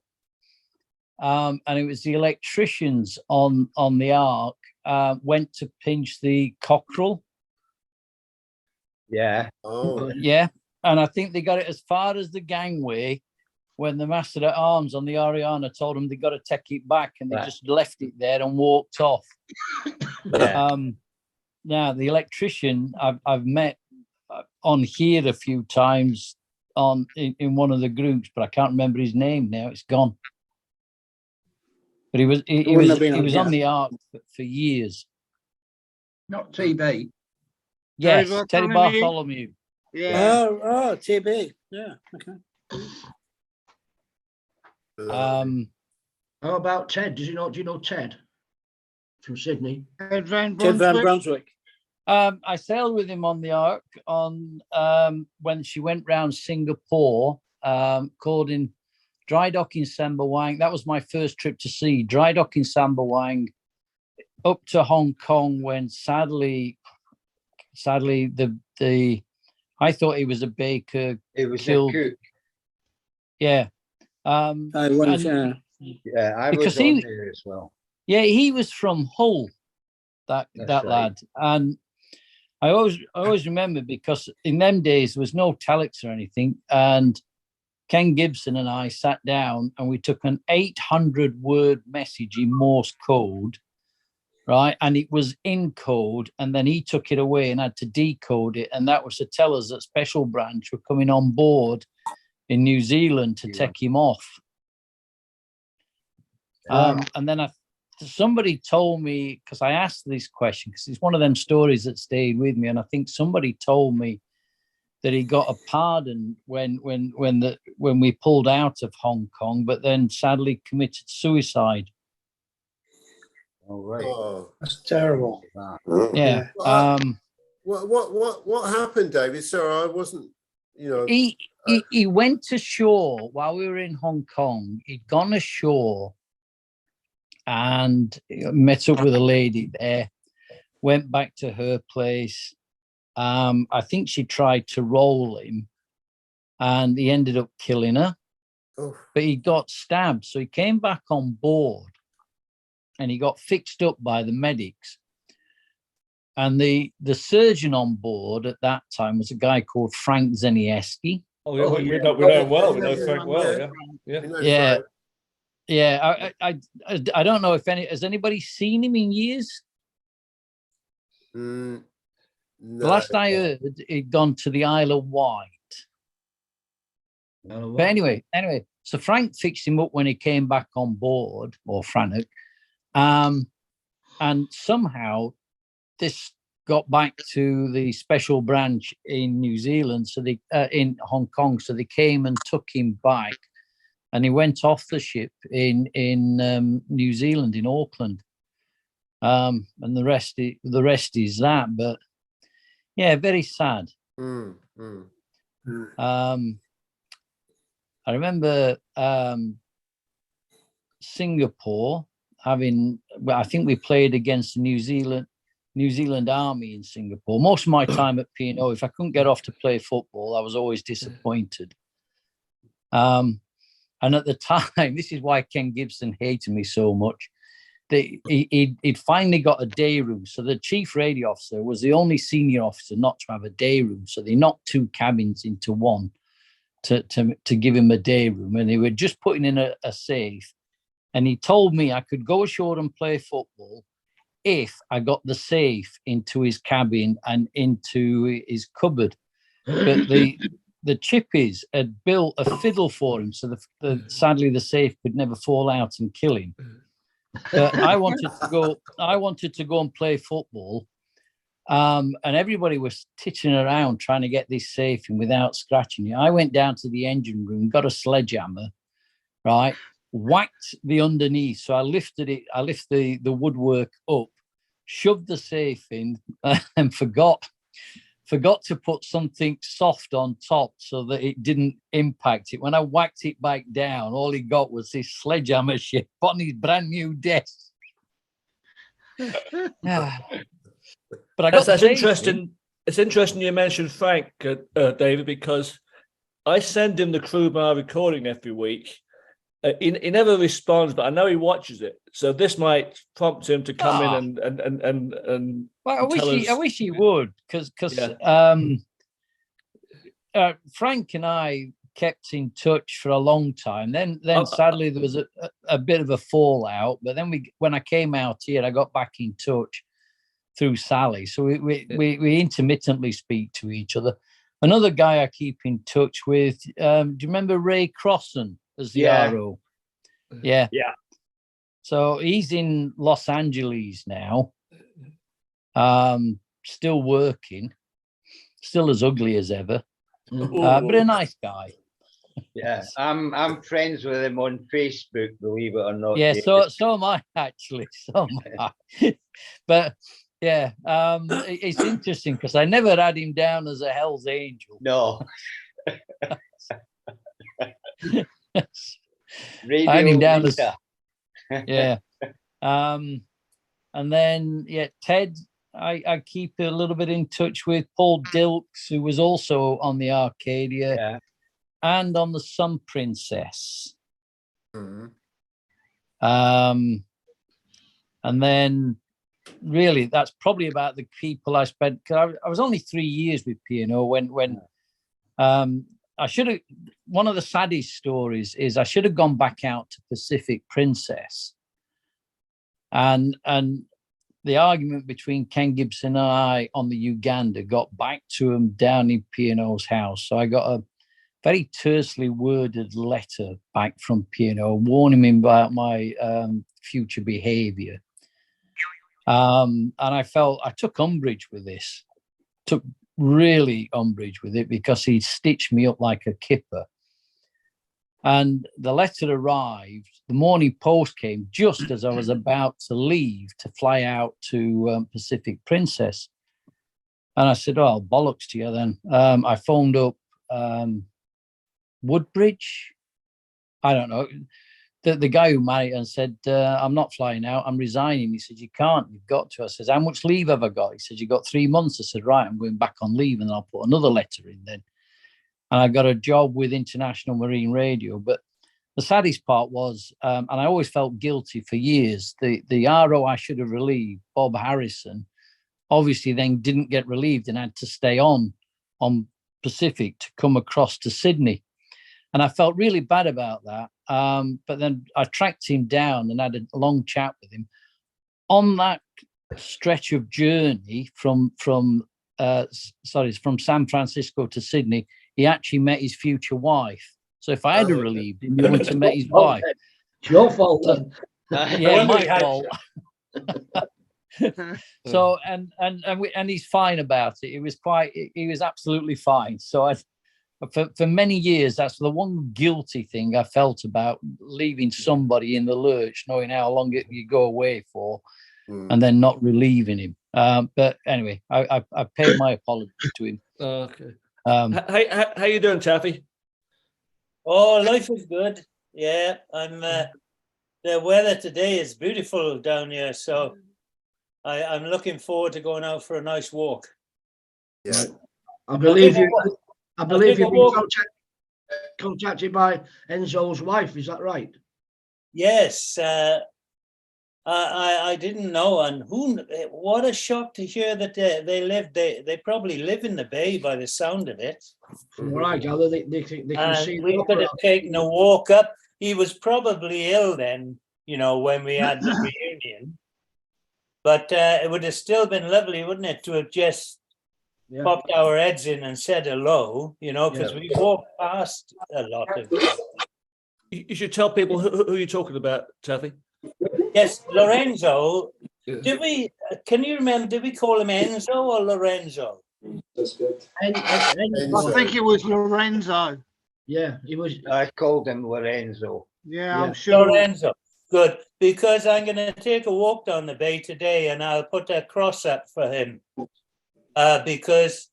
and it was the electricians on the Ark, went to pinch the cockerel. Yeah. Oh. Yeah. And I think they got it as far as the gangway when the master at arms on the Oriana told them they got to take it back, and they just left it there and walked off. Yeah. Now the electrician I've met on here a few times in one of the groups, but I can't remember his name now. It's gone. But he was on the Ark for years. Not TB. Yes, Terry Bartholomew. Yeah. Oh, TB. Yeah. Okay. How about Ted? Do you know Ted from Sydney? Ted Van Brunswick. I sailed with him on the Ark on when she went round Singapore, called in dry dock in Sembawang. That was my first trip to sea. Dry dock in Sembawang, up to Hong Kong, when sadly, the I thought he was a baker. It was killed. a cook. Yeah. I was, Yeah, I was because on there as well. Yeah, he was from Hull, that That's right. lad. And I always remember, because in them days there was no telex or anything, and Ken Gibson and I sat down and we took an 800-word message in Morse code, right? And it was in code, and then he took it away and had to decode it, and that was to tell us that Special Branch were coming on board in New Zealand to take him off. And then somebody told me, because I asked this question, because it's one of them stories that stayed with me, and I think somebody told me that he got a pardon when we pulled out of Hong Kong, but then sadly committed suicide. Oh, right. Oh, that's terrible. Yeah. What happened, David? Sorry, I wasn't. He went ashore while we were in Hong Kong. He'd gone ashore and met up with a lady there, went back to her place. I think she tried to roll him and he ended up killing her. Oh. But he got stabbed. So he came back on board and he got fixed up by the medics. And the surgeon on board at that time was a guy called Frank Zenieski. Oh, yeah, we know him well. We know Frank well, yeah. Yeah, I don't know if has anybody seen him in years? No. The last I heard, he'd gone to the Isle of Wight. But anyway, so Frank fixed him up when he came back on board, or Frank, and somehow this got back to the Special Branch in New Zealand, so they in Hong Kong, so they came and took him back. And he went off the ship in New Zealand, in Auckland, and the rest is that. But yeah, very sad. I remember Singapore having. Well, I think we played against the New Zealand Army in Singapore. Most of my time at P&O, if I couldn't get off to play football, I was always disappointed. And at the time, this is why Ken Gibson hated me so much. He'd finally got a day room. So the chief radio officer was the only senior officer not to have a day room. So they knocked 2 cabins into one to give him a day room. And they were just putting in a safe. And he told me I could go ashore and play football if I got the safe into his cabin and into his cupboard. But the chippies had built a fiddle for him, so sadly the safe could never fall out and kill him. But I wanted to go and play football, and everybody was titching around trying to get this safe in without scratching it. I went down to the engine room, got a sledgehammer, right, whacked the underneath. So I lifted the woodwork up, shoved the safe in, and forgot to put something soft on top so that it didn't impact it. When I whacked it back down, all he got was this sledgehammer shape on his brand new desk. But I got that's interesting. It's interesting you mentioned Frank, David, because I send him the Crew Bar recording every week. He never responds, but I know he watches it. So this might prompt him to come in and well, I wish he would, because Frank and I kept in touch for a long time. Then sadly there was a bit of a fallout. But then when I came out here, I got back in touch through Sally. So we intermittently speak to each other. Another guy I keep in touch with. Do you remember Ray Crossan as the RO? Yeah. So he's in Los Angeles now. Still working, still as ugly as ever, but a nice guy. Yeah, I'm friends with him on Facebook, believe it or not. Yeah, so am I actually. So am I. But yeah, it's interesting because I never had him down as a Hell's Angel. No. I had him down as, Rita. yeah. And then, yeah, Ted, I keep a little bit in touch with. Paul Dilks, who was also on the Arcadia and on the Sun Princess. And then really that's probably about the people I spent, because I was only 3 years with P&O when I should have, one of the saddest stories is I should have gone back out to Pacific Princess, and the argument between Ken Gibson and I on the Uganda got back to him down in P&O's house. So I got a very tersely worded letter back from P&O warning him about my future behavior. And I took umbrage with this, took really umbrage with it, because he stitched me up like a kipper. And the letter arrived, the morning post came just as I was about to leave to fly out to Pacific Princess. And I said, oh, bollocks to you then. I phoned up Woodbridge, I don't know, the guy who married, and said, I'm not flying out, I'm resigning. He said, you can't, you've got to. I said, how much leave have I got? He said, you got 3 months. I said, right, I'm going back on leave, and I'll put another letter in then. And I got a job with International Marine Radio. But the saddest part was, and I always felt guilty for years, the RO I should have relieved, Bob Harrison, obviously then didn't get relieved and had to stay on Pacific to come across to Sydney. And I felt really bad about that. But then I tracked him down and had a long chat with him. On that stretch of journey from San Francisco to Sydney, he actually met his future wife. So if I had relieved him, he wouldn't have met his wife. It's your fault then. Yeah, my fault. So and he's fine about it. He was absolutely fine. So for many years, that's the one guilty thing I felt about leaving somebody in the lurch, knowing how long you go away for, and then not relieving him. But anyway, I paid my apology to him. Okay. How you doing, Taffy? Oh, life is good. Yeah, I'm. The weather today is beautiful down here, so I'm looking forward to going out for a nice walk. Yeah, I believe you've been contacted by Enzo's wife. Is that right? Yes. I didn't know, and what a shock to hear that they probably live in the bay by the sound of it. From what I gather, they can see. We could have taken a walk up. He was probably ill then, when we had the reunion. But it would have still been lovely, wouldn't it, to have just popped our heads in and said hello, because we walked past a lot of it. You should tell people who you're talking about, Taffy. Yes, Lorenzo. Can you remember, did we call him Enzo or Lorenzo? That's good. I think it was Lorenzo. Yeah, he was. I called him Lorenzo. Yeah, I'm sure. Lorenzo. Good, because I'm going to take a walk down the bay today, and I'll put a cross up for him, because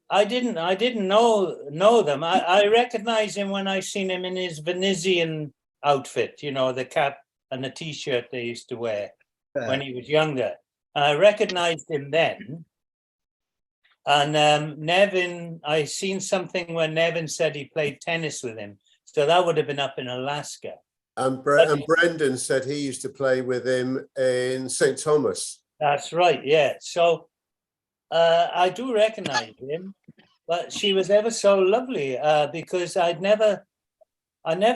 I didn't know them. I recognized him when I seen him in his Venetian outfit, the cap and the T-shirt they used to wear when he was younger. And I recognized him then. And Nevin, I seen something where Nevin said he played tennis with him. So that would have been up in Alaska. And Brendan said he used to play with him in St. Thomas. That's right, yeah. So I do recognize him, but she was ever so lovely, because I never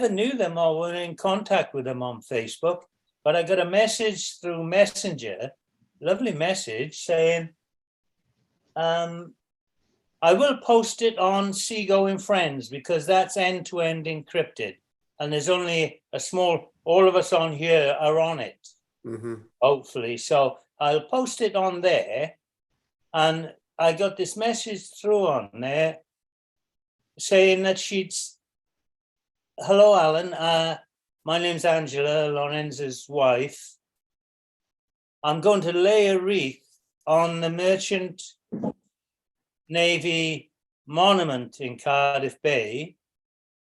knew them or were in contact with them on Facebook, but I got a message through Messenger, lovely message saying, I will post it on Seagoing Friends because that's end-to-end encrypted. And there's only a small, all of us on here are on it, hopefully. So I'll post it on there. And I got this message through on there saying that hello, Alan. My name's Angela, Lorenzo's wife. I'm going to lay a wreath on the Merchant Navy monument in Cardiff Bay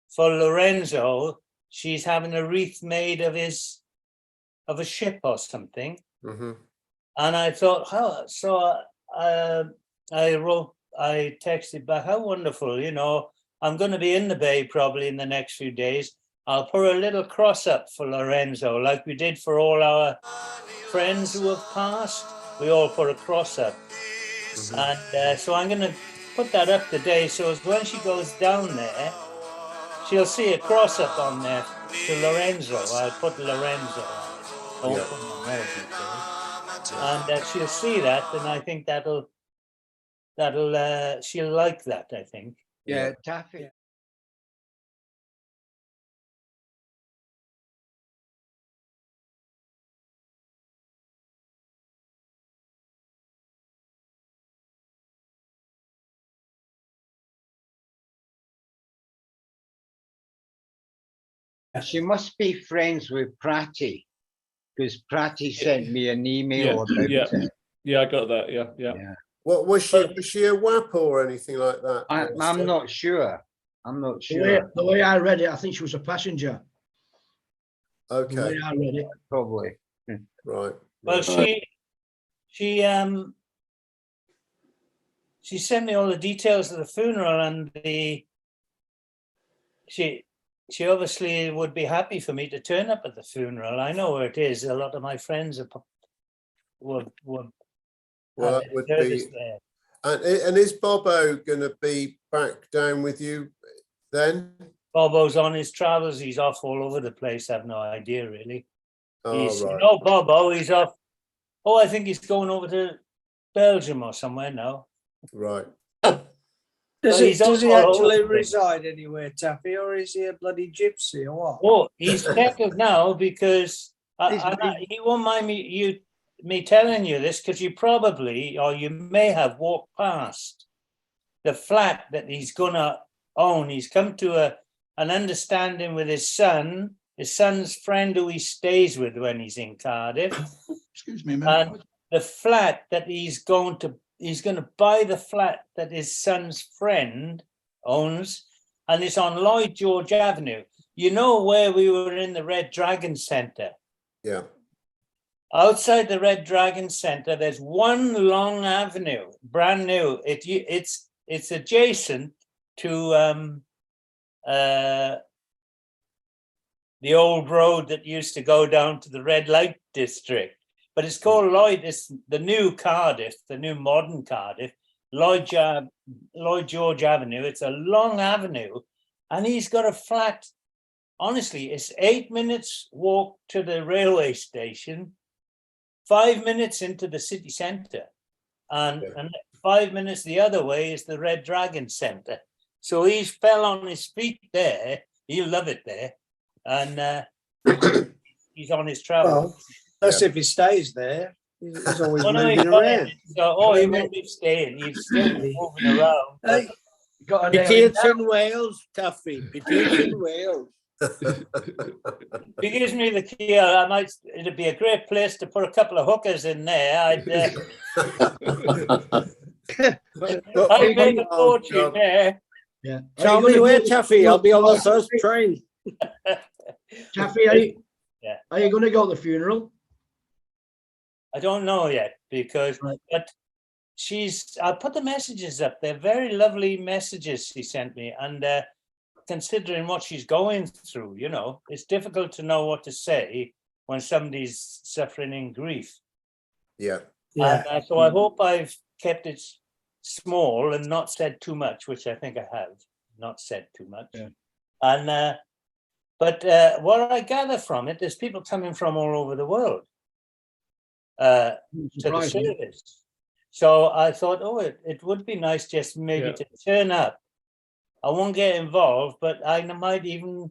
for Lorenzo she's having a wreath made of a ship or something. Mm-hmm. And I thought, oh, so I texted back, how wonderful, you know, I'm going to be in the bay probably in the next few days. I'll put a little cross up for Lorenzo, like we did for all our friends who have passed. We all put a cross up. Mm-hmm. And so I'm going to put that up today. So when she goes down there, she'll see a cross up on there to Lorenzo. I'll put Lorenzo on it. And she'll see that, and I think that'll she'll like that, I think. Yeah, Taffy. She must be friends with Pratty, because Pratty sent me an email about it. Yeah, I got that. Yeah. What was she? Was she a WAP or anything like that? I'm not sure. I'm not sure. The way I read it, I think she was a passenger. Okay. The way I read it, probably. Right. Well, she sent me all the details of the funeral, and she obviously would be happy for me to turn up at the funeral. I know where it is. A lot of my friends would. Well, that would be. There. And is Bobo going to be back down with you then? Bobo's on his travels. He's off all over the place. I have no idea really. Oh, right. No, Bobo. He's off. Oh, I think he's going over to Belgium or somewhere now. Right. Does he actually reside anywhere, Taffy, or is he a bloody gypsy or what? Oh, he's settled now because he won't mind me telling you this, because you probably, or you may have walked past the flat that he's going to own. He's come to an understanding with his son's friend who he stays with when he's in Cardiff. Excuse me, man. And the flat that he's going to buy, the flat that his son's friend owns, and it's on Lloyd George Avenue. You know where we were in the Red Dragon Centre? Yeah. Outside the Red Dragon Centre, there's one long avenue, brand new. It's adjacent to the old road that used to go down to the red light district. But it's called Lloyd. It's the new Cardiff, the new modern Cardiff, Lloyd George Avenue. It's a long avenue, and he's got a flat. Honestly, it's 8 minutes walk to the railway station, 5 minutes into the city centre, and 5 minutes the other way is the Red Dragon Centre. So he fell on his feet there. He'll love it there, and he's on his travels. Well, that's if he stays there. He's always moving around. So, he won't be staying. He's still moving around. Hey, Petite's in Wales, Taffy. Petite's in Wales. If he gives me the key, it'd be a great place to put a couple of hookers in there. I'd make a fortune there. Yeah. Tell me where, Taffy. I'll be on the first train. Taffy, are you going to go to the funeral? I don't know yet, but I'll put the messages up. They're very lovely messages she sent me, and considering what she's going through, you know, it's difficult to know what to say when somebody's suffering in grief. Yeah. So I hope I've kept it small and not said too much, which I think I have not said too much. Yeah. And but what I gather from it, there's people coming from all over the world to the service. So I thought, it would be nice just maybe to turn up. I won't get involved, but I might even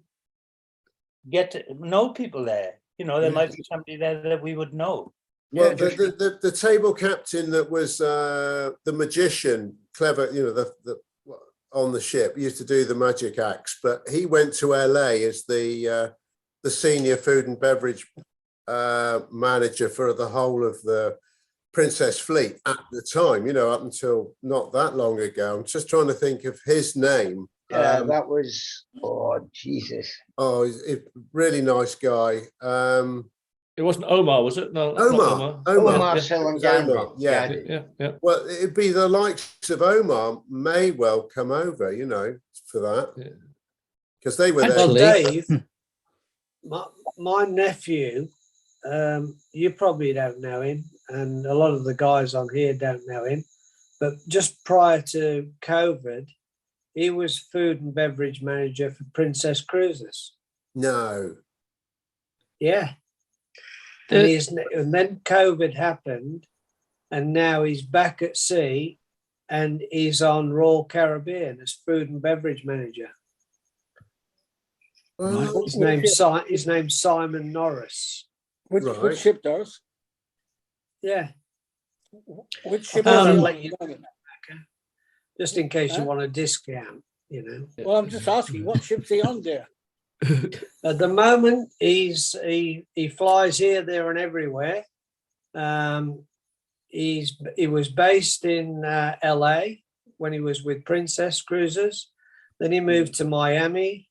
get to know people there. You know, there might be somebody there that we would know. Well, the table captain that was the magician, clever, you know, the on the ship, used to do the magic acts, but he went to LA as the senior food and beverage manager for the whole of the Princess Fleet at the time, you know, up until not that long ago. I'm just trying to think of his name. that was, oh, Jesus. Oh, he's a really nice guy. It wasn't Omar, was it? No, not Omar. Omar It was Silangani. Omar, yeah. Yeah. Well, it'd be the likes of Omar may well come over, you know, for that. Because they were there. Well, Dave, my nephew, you probably don't know him, and a lot of the guys on here don't know him, but just prior to COVID, he was food and beverage manager for Princess Cruises. No. Yeah. And then COVID happened, and now he's back at sea, and he's on Royal Caribbean as food and beverage manager. Well, His name's Simon Norris. Which ship does? Yeah. Which ship just in case you want a discount, you know. Well, I'm just asking, what ship's he on there? At the moment, he flies here, there, and everywhere. He was based in LA when he was with Princess Cruises. Then he moved to Miami,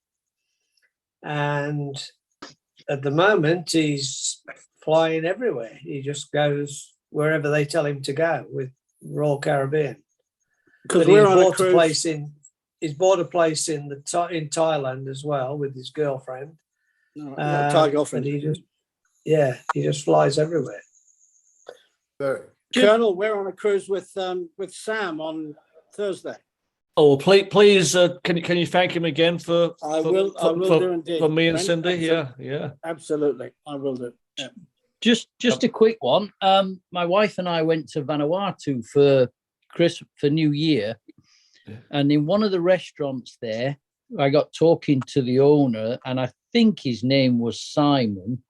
and at the moment he's flying everywhere. He just goes wherever they tell him to go with Royal Caribbean. Because we're on a cruise. He's bought a place in Thailand as well with his girlfriend. Thai girlfriend. He just flies everywhere. Colonel, we're on a cruise with Sam on Thursday. Oh, please, can you thank him again for do indeed. For me and Cindy? Yeah. Absolutely, I will do. Yeah. Just a quick one. My wife and I went to Vanuatu for New Year, and in one of the restaurants there, I got talking to the owner, and I think his name was Simon,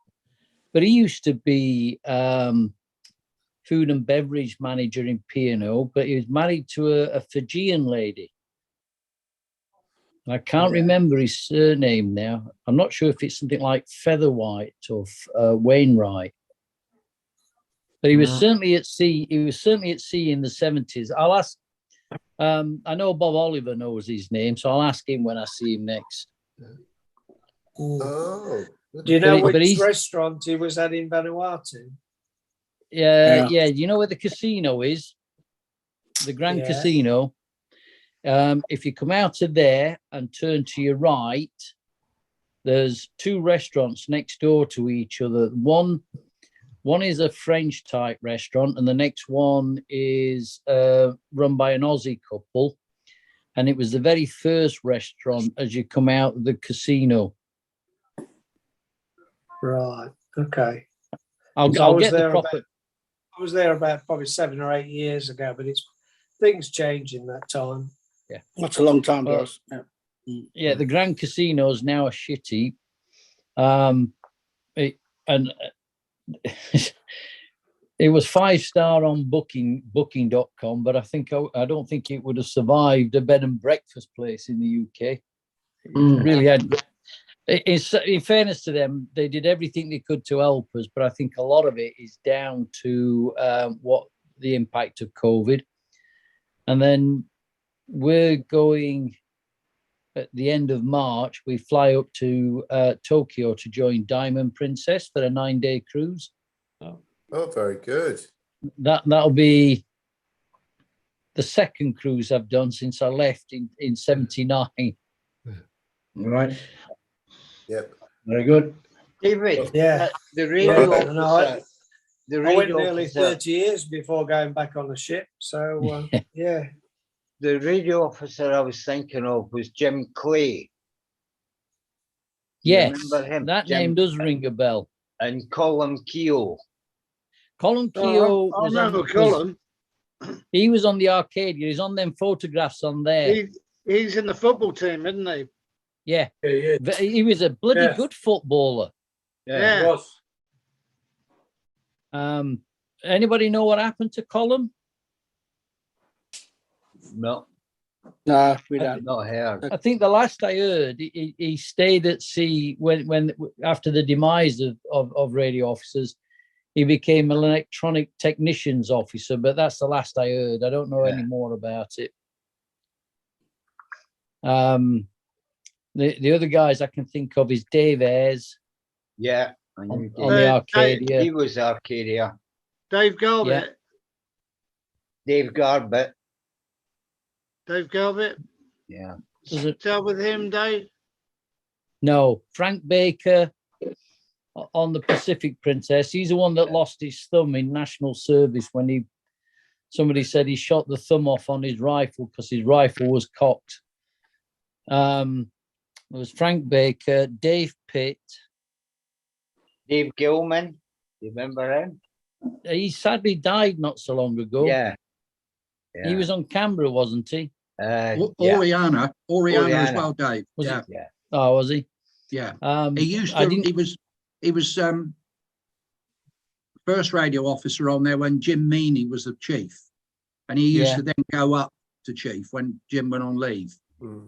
but he used to be food and beverage manager in P&O, but he was married to a Fijian lady. I can't remember his surname now. I'm not sure if it's something like Featherwhite or Wainwright. But he was certainly at sea. He was certainly at sea in the 70s. I'll ask. I know Bob Oliver knows his name, so I'll ask him when I see him next. Oh. Do you know which restaurant he was at in Vanuatu? Yeah. You know where the casino is? The Grand Casino. If you come out of there and turn to your right, there's two restaurants next door to each other. One is a French type restaurant, and the next one is run by an Aussie couple. And it was the very first restaurant as you come out of the casino. Right. Okay. I'll get the proper. I was there about probably 7 or 8 years ago, but things change in that time. Yeah, that's a long time ago. Yeah, the Grand Casino is now a shitty. It was 5-star on booking.com, but I don't think it would have survived a bed and breakfast place in the UK. It really had. In fairness to them, they did everything they could to help us, but I think a lot of it is down to what the impact of COVID. And then we're going at the end of March. We fly up to Tokyo to join Diamond Princess for a 9-day cruise. Oh, very good. That'll be the second cruise I've done since I left in 79. Right. Yep. Very good. David, Yeah. The radio officer. I went nearly 30 years before going back on the ship. So, yeah. The radio officer I was thinking of was Jim Clay. Yes, remember him? That name does ring a bell. And Colin Keogh. Colin Keogh. I remember Colin. He was on the Arcadia. He's on them photographs on there. He's in the football team, isn't he? Yeah. He was a bloody good footballer. Yeah. He was. Anybody know what happened to Colin? No. No, we don't. Not heard. I think the last I heard, he stayed at sea when after the demise of radio officers, he became an electronic technicians officer. But that's the last I heard. I don't know any more about it. The other guys I can think of is Dave Ayres. Yeah. On the Arcadia. He was Arcadia. Dave Garbett. Yeah. Dave Garbett. Dave Garbett. Yeah. Tell with him, Dave. No, Frank Baker on the Pacific Princess. He's the one that lost his thumb in national service when somebody said he shot the thumb off on his rifle because his rifle was cocked. It was Frank Baker, Dave Pitt. Dave Gilman. You remember him? He sadly died not so long ago. Yeah. He was on Canberra, wasn't he? Oriana as well, Dave. Yeah. Oh, was he? Yeah. He was first radio officer on there when Jim Meaney was the chief, and he used to then go up to chief when Jim went on leave. What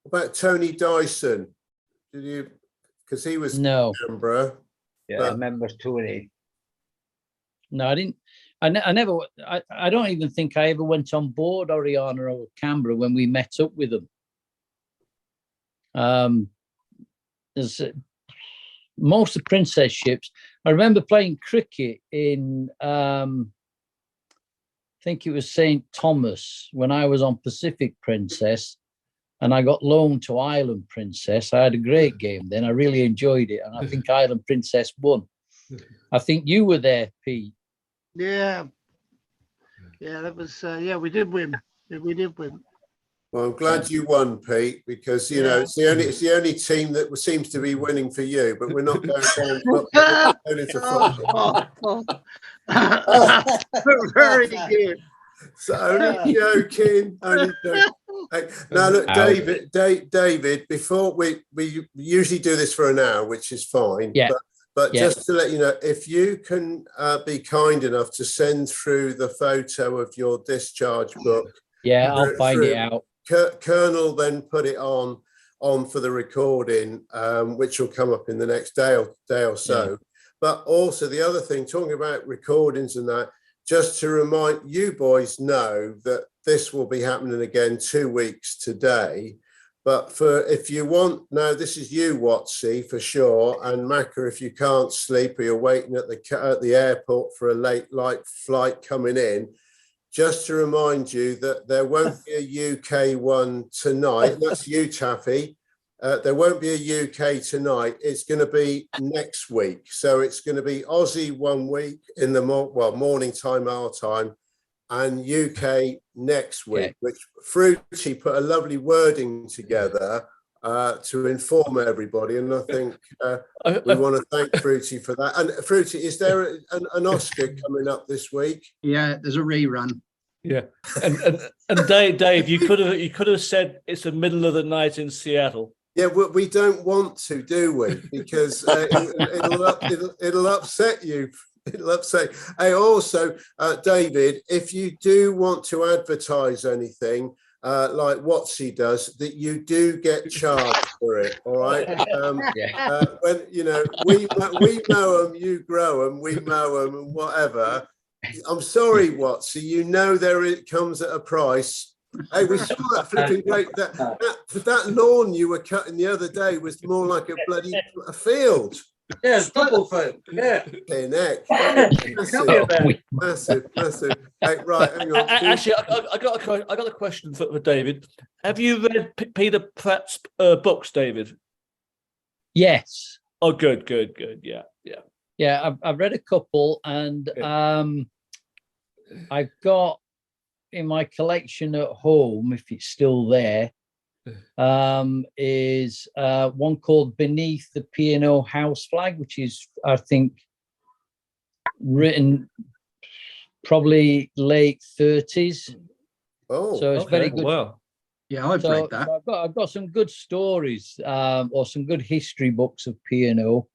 about Tony Dyson? Did you? Because he was Canberra. Yeah, I remember Tony. No, I didn't. I don't even think I ever went on board Oriana or Canberra when we met up with them. There's most of the Princess ships. I remember playing cricket in, I think it was St. Thomas when I was on Pacific Princess, and I got loaned to Island Princess. I had a great game then. I really enjoyed it, and I think Island Princess won. I think you were there, Pete. Yeah, that was. We did win. We did win. Well, I'm glad you won, Pete, because it's the only team that seems to be winning for you. But we're not going down into football. Very good. So only joking. Now look, David. Before we usually do this for an hour, which is fine. Yeah. But just to let you know, if you can be kind enough to send through the photo of your discharge book. Yeah, I'll find it out. Colonel then put it on for the recording, which will come up in the next day or so. Yeah. But also the other thing, talking about recordings and that, just to remind you boys know that this will be happening again 2 weeks today. But if you want, now this is you, Watsy, for sure, and Macca, if you can't sleep or you're waiting at the airport for a late flight coming in, just to remind you that there won't be a UK one tonight. That's you, Taffy. There won't be a UK tonight. It's going to be next week. So it's going to be Aussie 1 week in the morning time, our time, and UK next week, which Fruity put a lovely wording together to inform everybody. And I think we want to thank Fruity for that. And Fruity, is there an Oscar coming up this week? Yeah, there's a rerun. Yeah, and Dave, you could have said it's the middle of the night in Seattle. Yeah, we don't want to, do we? Because it'll upset you. It'll upset. Hey, also, David, if you do want to advertise anything like Watsy does, that you do get charged for it. All right. When we mow them, you grow them. We mow them, and whatever. I'm sorry, Watsy. It comes at a price. Hey, we saw that flipping great. That lawn you were cutting the other day was more like a bloody field. Yeah, it's football field. Yeah. Massive. Hey, right, hang on. Actually, I got a question for David. Have you read Peter Pratt's books, David? Yes. Oh, good. Yeah. I've read a couple, and I've got in my collection at home, if it's still there, is one called Beneath the P&O House Flag, which is, I think, written probably late 30s. Oh, so it's very good. Wow. Yeah, I've read that. I've got some good stories or some good history books of P&O.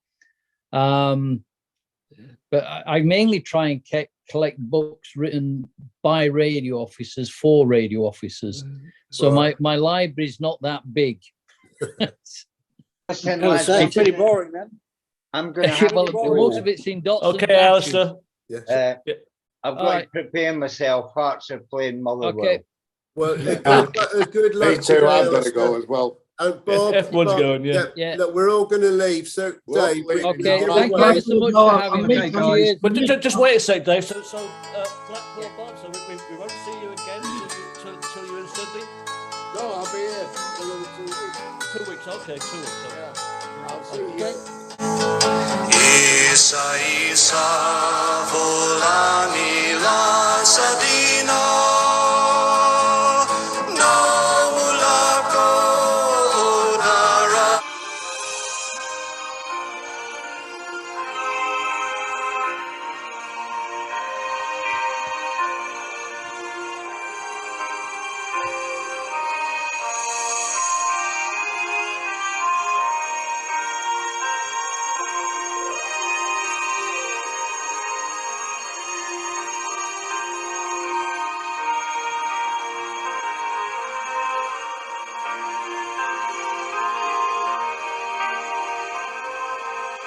But I mainly try and collect books written by radio officers for radio officers. So my library is not that big. It's pretty boring then. I'm going to have most of it's in dots. Okay, Alistair. I've got to prepare myself. Hearts are playing Motherwell. Okay. Well, a good luck. Me too. I've got to go as well. And Bob, Everyone's going, yeah. Look, we're all going to leave. So, Well, Dave, Okay, thank you ever so much for having me. Okay, guys. Cheers. But just wait a sec, Dave. So Blackpool, Bob. So we won't see you again till you're in Sydney. No, I'll be here for another 2 weeks. 2 weeks. Okay, 2 weeks. Yeah. I'll see you. Okay. Isa isa volangila sa dino na mula ko udara.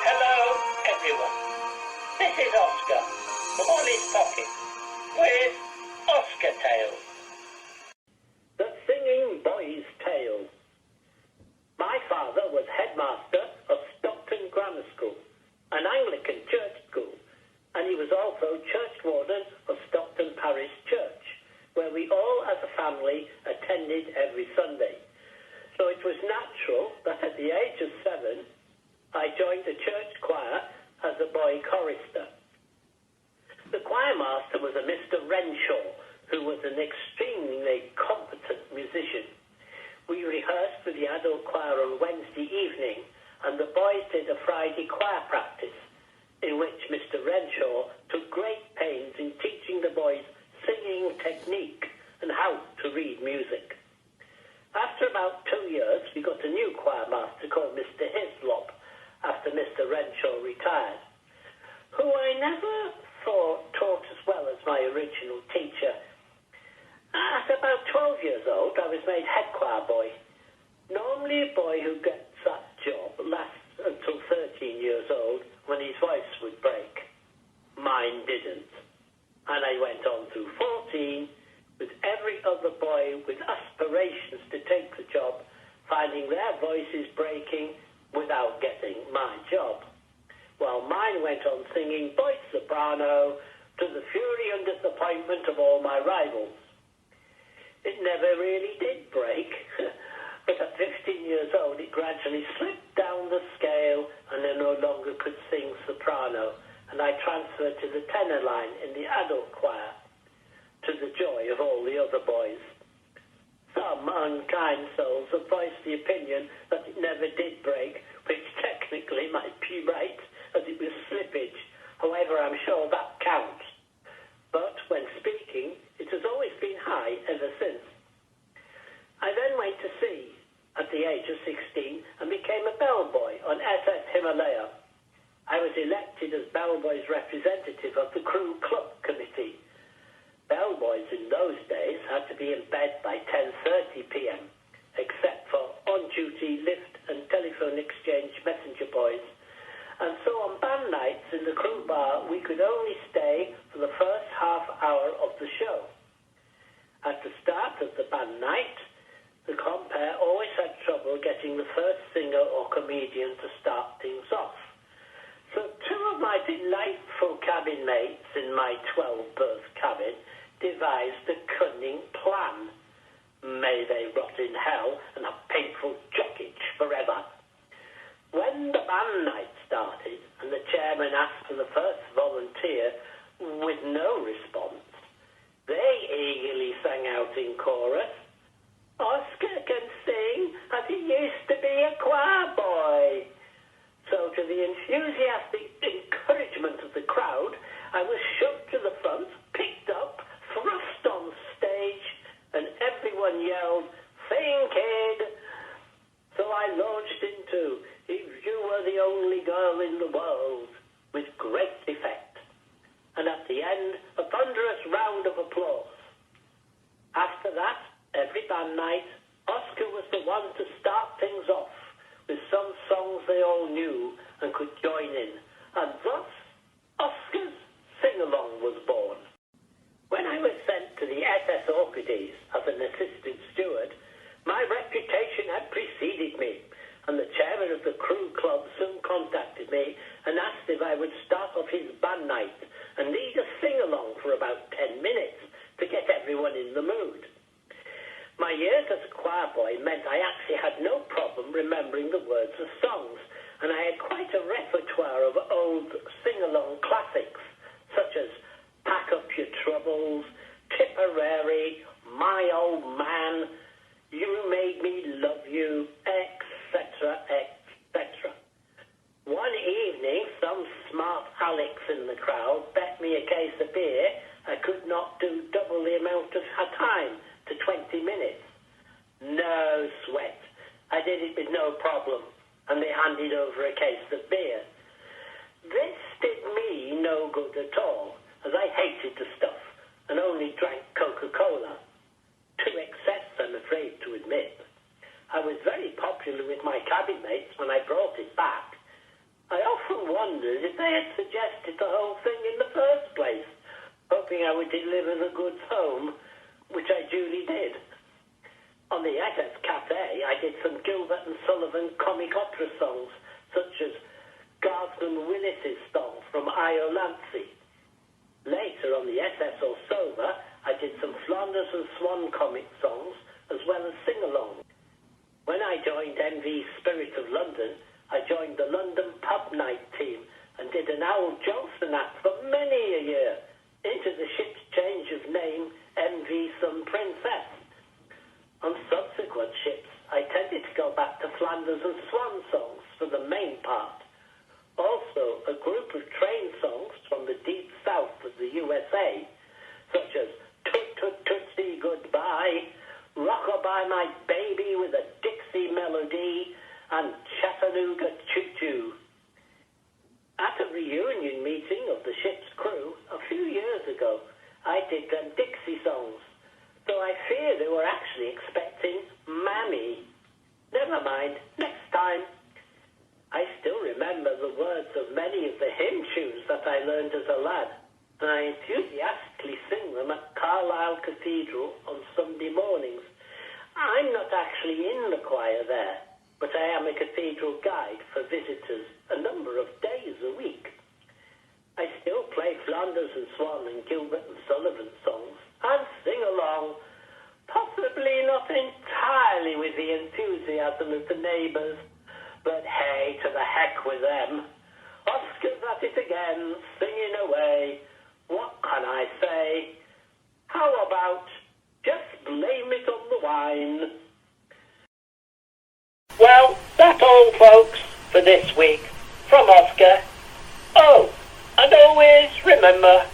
Hello, everyone. This is Oscar from Ollie's Pocket with Oscar Tales. The Singing Boy's Tale. My father was headmaster of Stockton Grammar School, an Anglican church school, and he was also church warden of Stockton Parish Church, where we all as a family attended every Sunday. So it was natural that at the age of 7, I joined the church choir as a boy chorister. The choir master was a Mr. Renshaw, who was an extremely competent musician. We rehearsed with the adult choir on Wednesday evening, and the boys did a Friday choir practice, in which Mr. Renshaw took great pains in teaching the boys singing technique and how to read music. After about 2 years, we got a new choir master called Mr. Hislop, after Mr. Renshaw retired, who I never thought taught as well as my original teacher. At about 12 years old, I was made head choir boy. Normally a boy who gets that job lasts until 13 years old when his voice would break. Mine didn't. And I went on through 14 with every other boy with aspirations to take the job, finding their voices breaking without getting my job, while mine went on singing voice soprano to the fury and disappointment of all my rivals. It never really did break, but at 15 years old it gradually slipped down the scale and I no longer could sing soprano, and I transferred to the tenor line in the adult choir, to the joy of all the other boys. Some unkind souls have voiced the opinion that it never did break, which technically might be right, as it was slippage. However, I'm sure that counts. But when speaking, it has always been high ever since. I then went to sea at the age of 16 and became a bellboy on SS Himalaya. I was elected as bellboy's representative of the crew club committee. Bellboys in those days had to be in bed by 10:30 p.m, except for on-duty lift and telephone exchange messenger boys. And so on band nights in the crew bar, we could only stay for the first half hour of the show. At the start of the band night, the compere always had trouble getting the first singer or comedian to start things off. So 2 of my delightful cabin mates in my 12-berth cabin devised a cunning plan. May they rot in hell and have painful jockage forever. When the band night started and the chairman asked for the first volunteer with no response, they eagerly sang out in chorus, "Oscar can sing as he used to be a choir boy." So to the enthusiastic encouragement of the crowd, I was shoved to the front, picked up, thrust on stage, and everyone yelled, "Sing, kid!" So I launched into "If You Were the Only Girl in the World" with great effect. And at the end, a thunderous round of applause. After that, every band night, Oscar was the one to start things off with some songs they all knew and could join in. And thus, Oscar's sing-along was born. When I was sent to the SS Orchides as an assistant of the crew club soon contacted me and asked if I would start off his band night and lead a sing-along for about 10 minutes to get everyone in the mood. My years as a choir boy meant I actually had no problem remembering the words of songs, and I had quite a repertoire of old sing-along classics, such as Pack Up Your Troubles, Tipperary, My Old Man, You Made Me Love You, etc., etc. One evening, some smart Alex in the crowd bet me a case of beer I could not do double the amount of time to 20 minutes. No sweat. I did it with no problem, and they handed over a case of beer. This did me no good at all, as I hated the stuff and only drank Coca-Cola. To excess, I'm afraid to admit. I was very popular with my cabin mates when I brought it back. I often wondered if they had suggested the whole thing in the first place, hoping I would deliver the goods home, which I duly did. On the SS Cafe, I did some Gilbert and Sullivan comic opera songs, such as Guardsman Willis's song from Iolanthe. Later on the SS Orsova, I did some Flanders and Swan comic songs, as well as sing-along. When I joined MV Spirit of London, I joined the London Pub Night team and did an Owl Johnson act for many a year, into the ship's change of name, MV Sun Princess. On subsequent ships, I tended to go back to Flanders and Swan songs for the main part. Also, a group of train songs from the deep south of the USA, such as Toot Toot Tootsie Goodbye, Rockabye My Baby with a Dixie Melody, and Chattanooga Choo Choo. At a reunion meeting of the ship's crew a few years ago, I did them Dixie songs, though I fear they were actually expecting Mammy. Never mind, next time. I still remember the words of many of the hymn tunes that I learned as a lad, and I enthusiastically sing them at Carlisle Cathedral on Sunday mornings. I'm not actually in the choir there, but I am a cathedral guide for visitors a number of days a week. I still play Flanders and Swan and Gilbert and Sullivan songs and sing along, possibly not entirely with the enthusiasm of the neighbours, but hey, to the heck with them. Oscar's at it again, singing away. What can I say? How about just blame it on the wine? Well, that's all, folks, for this week. From Oscar. Oh, and always remember,